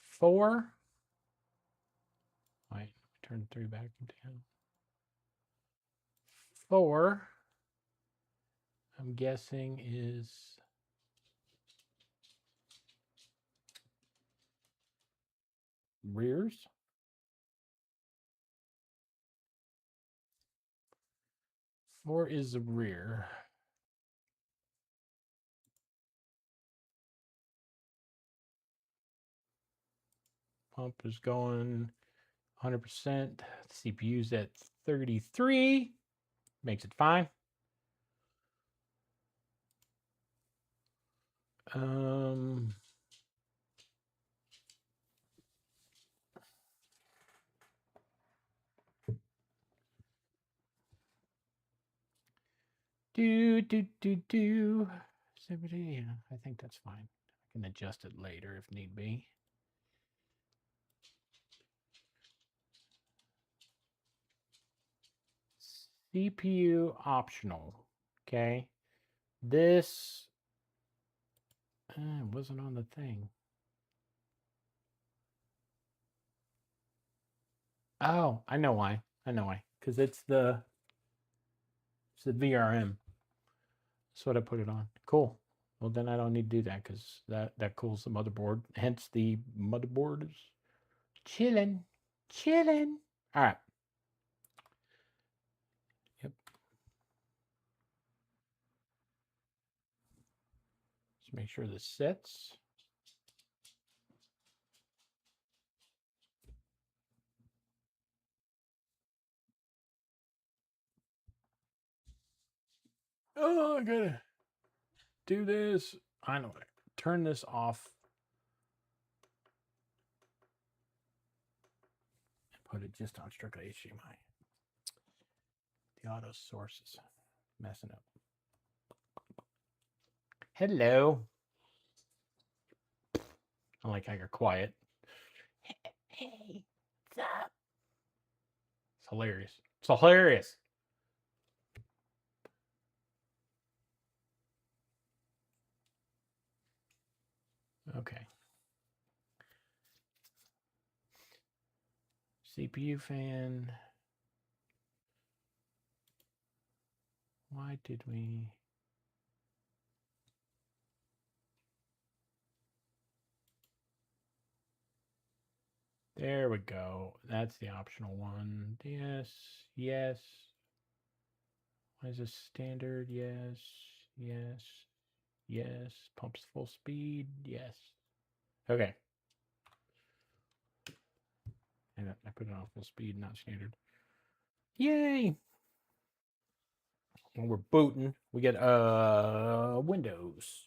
Four. Wait, turn 3 back down. 4. I'm guessing is rears. 4 is the rear. Pump is going 100%. CPU's at 33. Makes it fine. Do. 70. Yeah, I think that's fine. I can adjust it later if need be. CPU optional. Okay. This wasn't on the thing. Oh, I know why. Because it's the VRM. That's what I put it on. Cool. Well, then I don't need to do that because that cools the motherboard. Hence, the motherboard is chilling. All right. Yep. Let's make sure this sets. Oh, I gotta do this. I know. Turn this off. And put it just on strictly HDMI. The auto source is messing up. Hello. I like how you're quiet. Hey, what's up? It's hilarious. It's hilarious. Okay. CPU fan. Why did we... There we go. That's the optional one. Yes. Why is this standard? Yes. Pumps full speed. Yes. Okay. And I put it on full speed, not standard. Yay! When we're booting, we get Windows.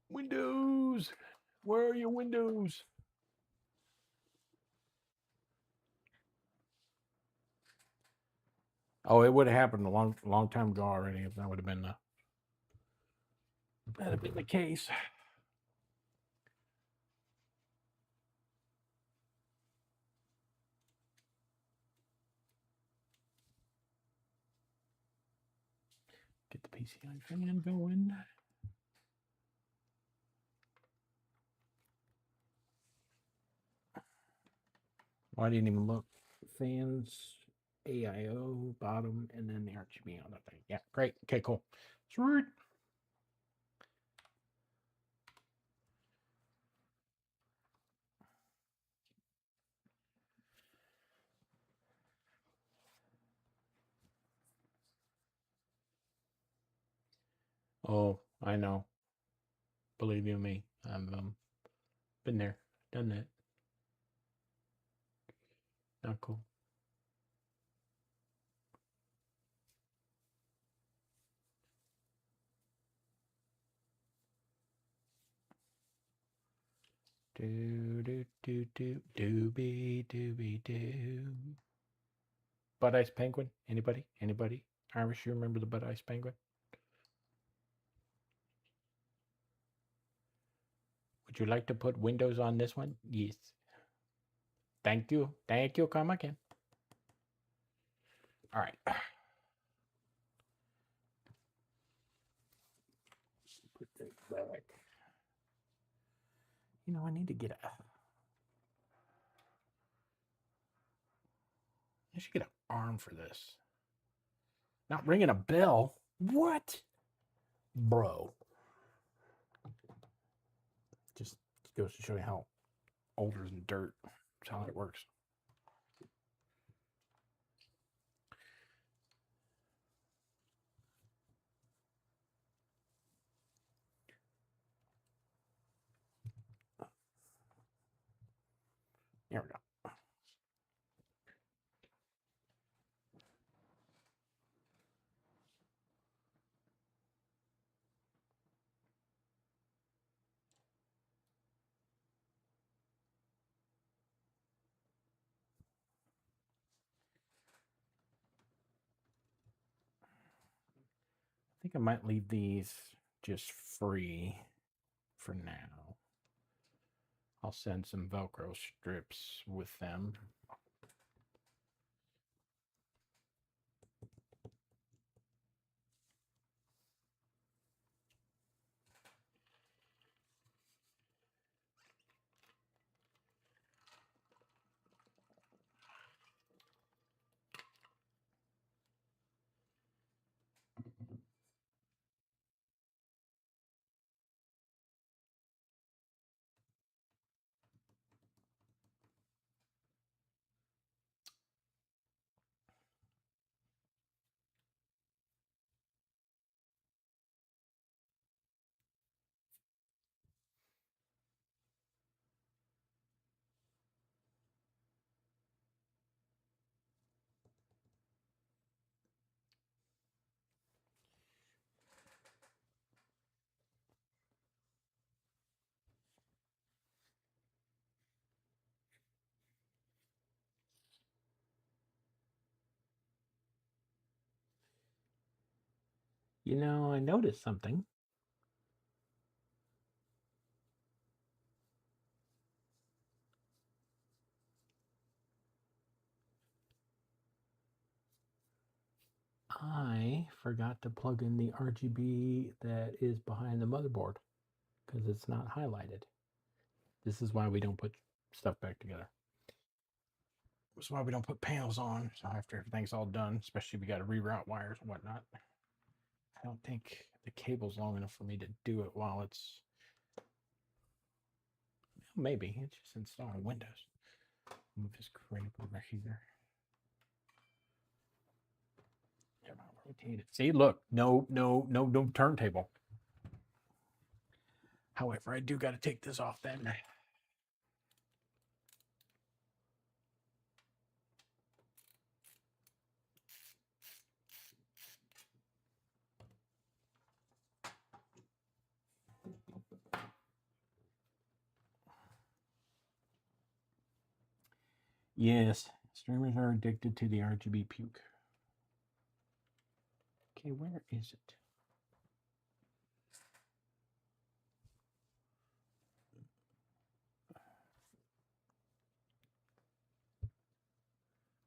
Windows. Where are your windows? Oh, it would have happened a long time ago already if that would have been the case. Get the PCI fan going. Well, I didn't even look. Fans, AIO, bottom, and then the RGB on the thing. Yeah, great. Okay, cool. Sweet. Oh, I know. Believe you me, I've been there, done that. Not cool. Do. Bud Ice Penguin? Anybody? Irish, you remember the Bud Ice Penguin? Would you like to put windows on this one? Yes. Thank you. Come again. All right. Put this back. You know, I need to get I should get an arm for this. Not ringing a bell. What? Bro. Just goes to show you how older than dirt. That's how it works. Here we go. I think I might leave these just free for now. I'll send some Velcro strips with them. You know, I noticed something. I forgot to plug in the RGB that is behind the motherboard because it's not highlighted. This is why we don't put stuff back together. This is why we don't put panels on. So after everything's all done, especially if we got to reroute wires and whatnot. I don't think the cable's long enough for me to do it while it's... Maybe. It's just installing Windows. Move this crate over here. Rotate it. See, look, no turntable. However, I do got to take this off then. Yes, streamers are addicted to the RGB puke. Okay, where is it?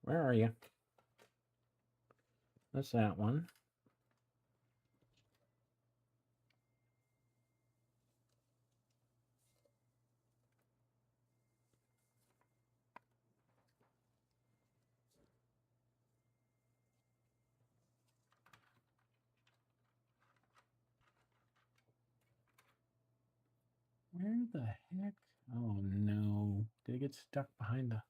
Where are you? That's that one. Where the heck? Oh no. Did it get stuck behind the...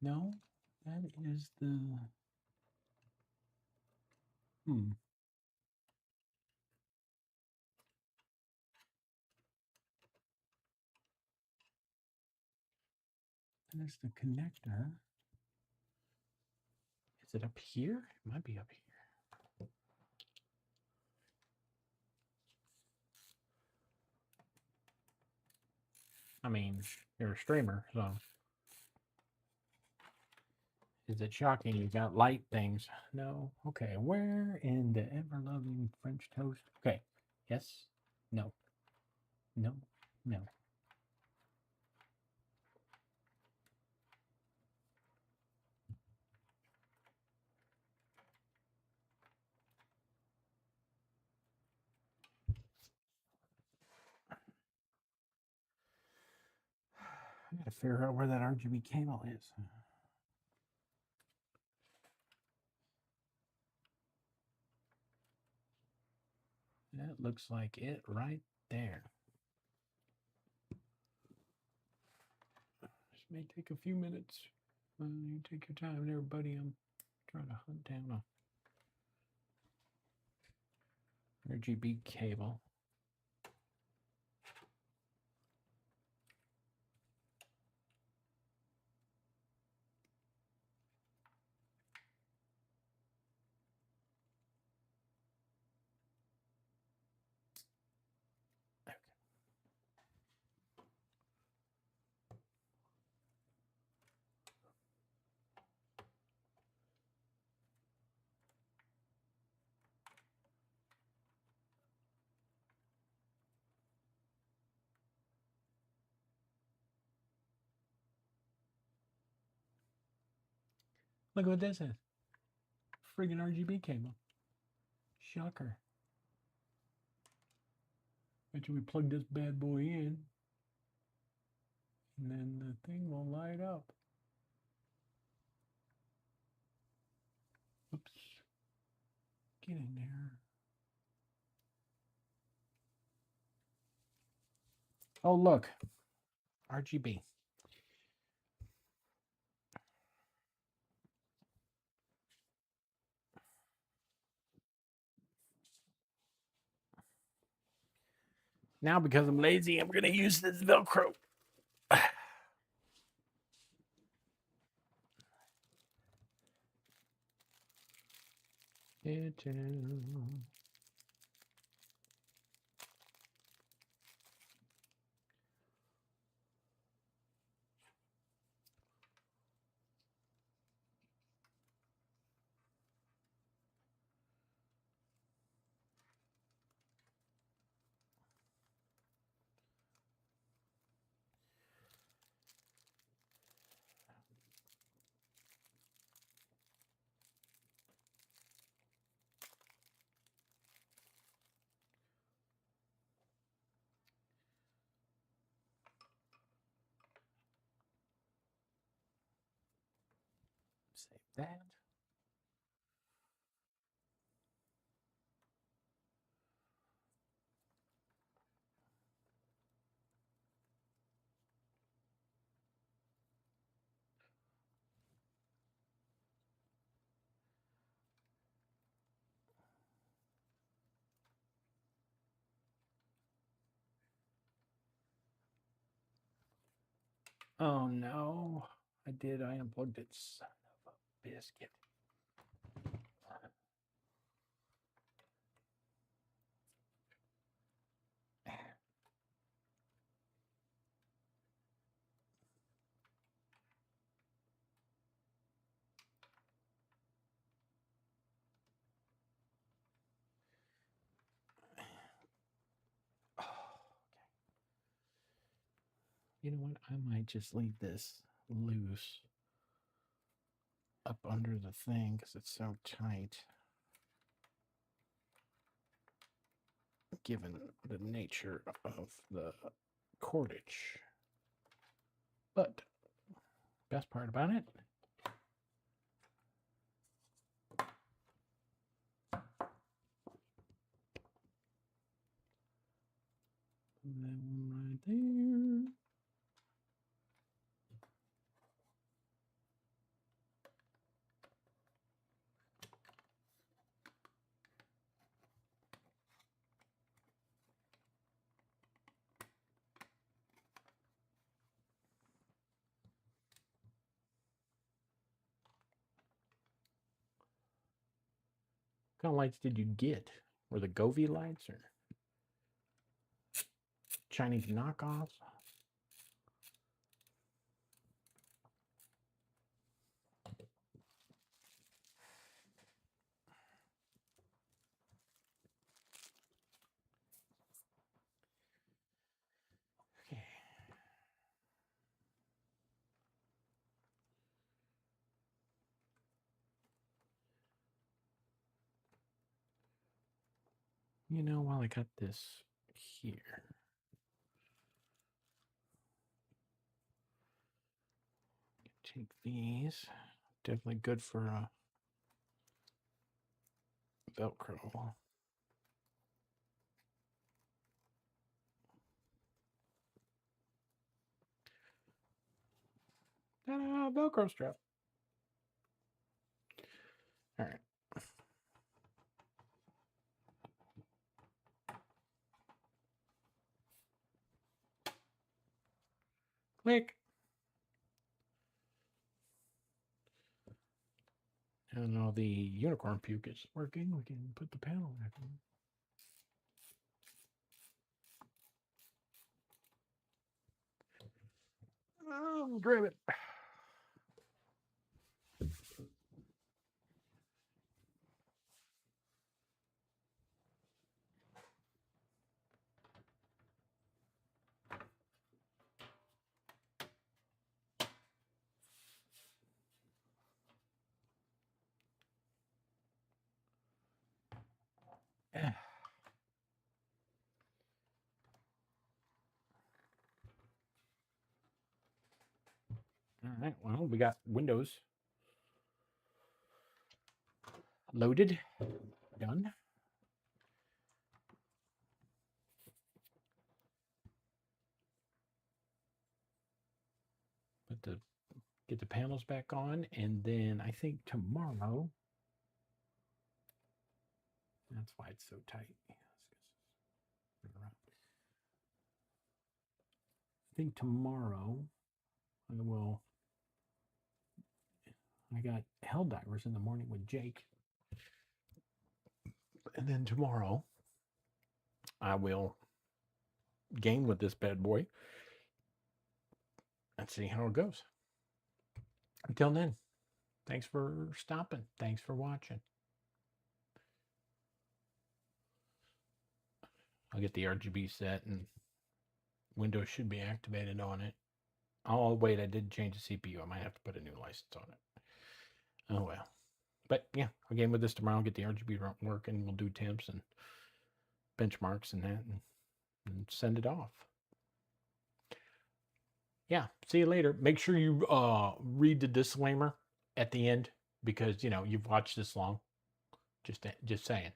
No, that is the... That is the connector. Is it up here? It might be up here. I mean, you're a streamer, so... Is it shocking you got light things? No. Okay, where in the ever-loving French toast? Okay, yes, no, no, no. I gotta figure out where that RGB cable is. That looks like it right there. This may take a few minutes. You take your time there, buddy. I'm trying to hunt down a RGB cable. Look what this is. Friggin' RGB cable. Shocker. Bet you we plug this bad boy in, and then the thing will light up. Oops. Get in there. Oh, look. RGB. Now, because I'm lazy, I'm going to use this Velcro. Save that. Oh no, I unplugged it, son of a biscuit. Oh, okay. You know what? I might just leave this loose up under the thing because it's so tight. Given the nature of the cordage. But best part about it, that one right there. What kind of lights did you get? Were the Govee lights or Chinese knockoffs? Okay. You know, while I got this here, take these. Definitely good for Velcro. Ta-da, Velcro strap. All right. Click. And now the unicorn puke is working. We can put the panel back on. Grab it. All right. Well, we got Windows loaded. Done. Get the panels back on, and then I think tomorrow. That's why it's so tight. I think tomorrow I got Helldivers in the morning with Jake. And then tomorrow I will game with this bad boy and see how it goes. Until then, thanks for stopping. Thanks for watching. I'll get the RGB set and Windows should be activated on it. Oh, wait, I did change the CPU. I might have to put a new license on it. Oh, well. But, yeah, I'll game with this tomorrow, get the RGB working. We'll do temps and benchmarks and that and send it off. Yeah, see you later. Make sure you read the disclaimer at the end because, you know, you've watched this long. Just saying.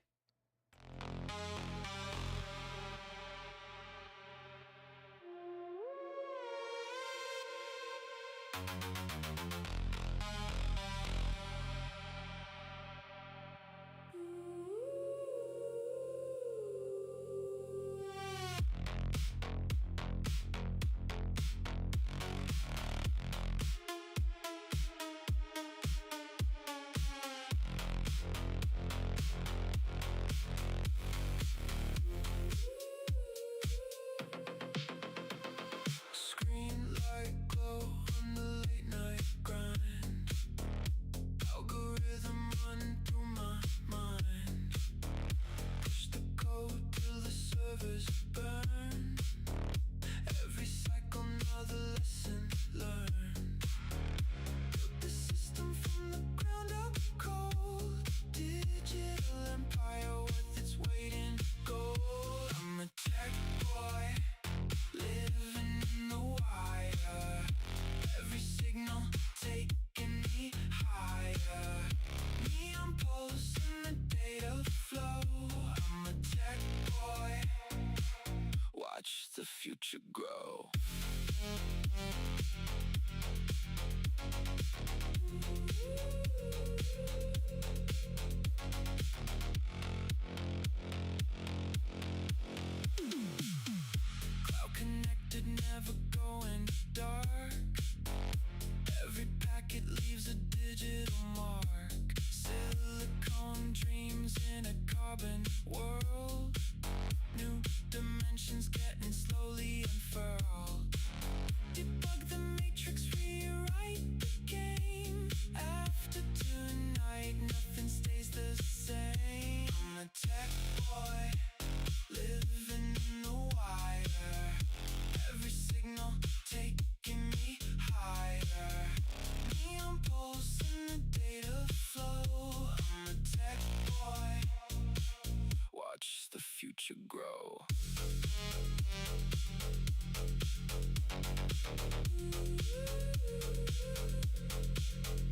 The future grow.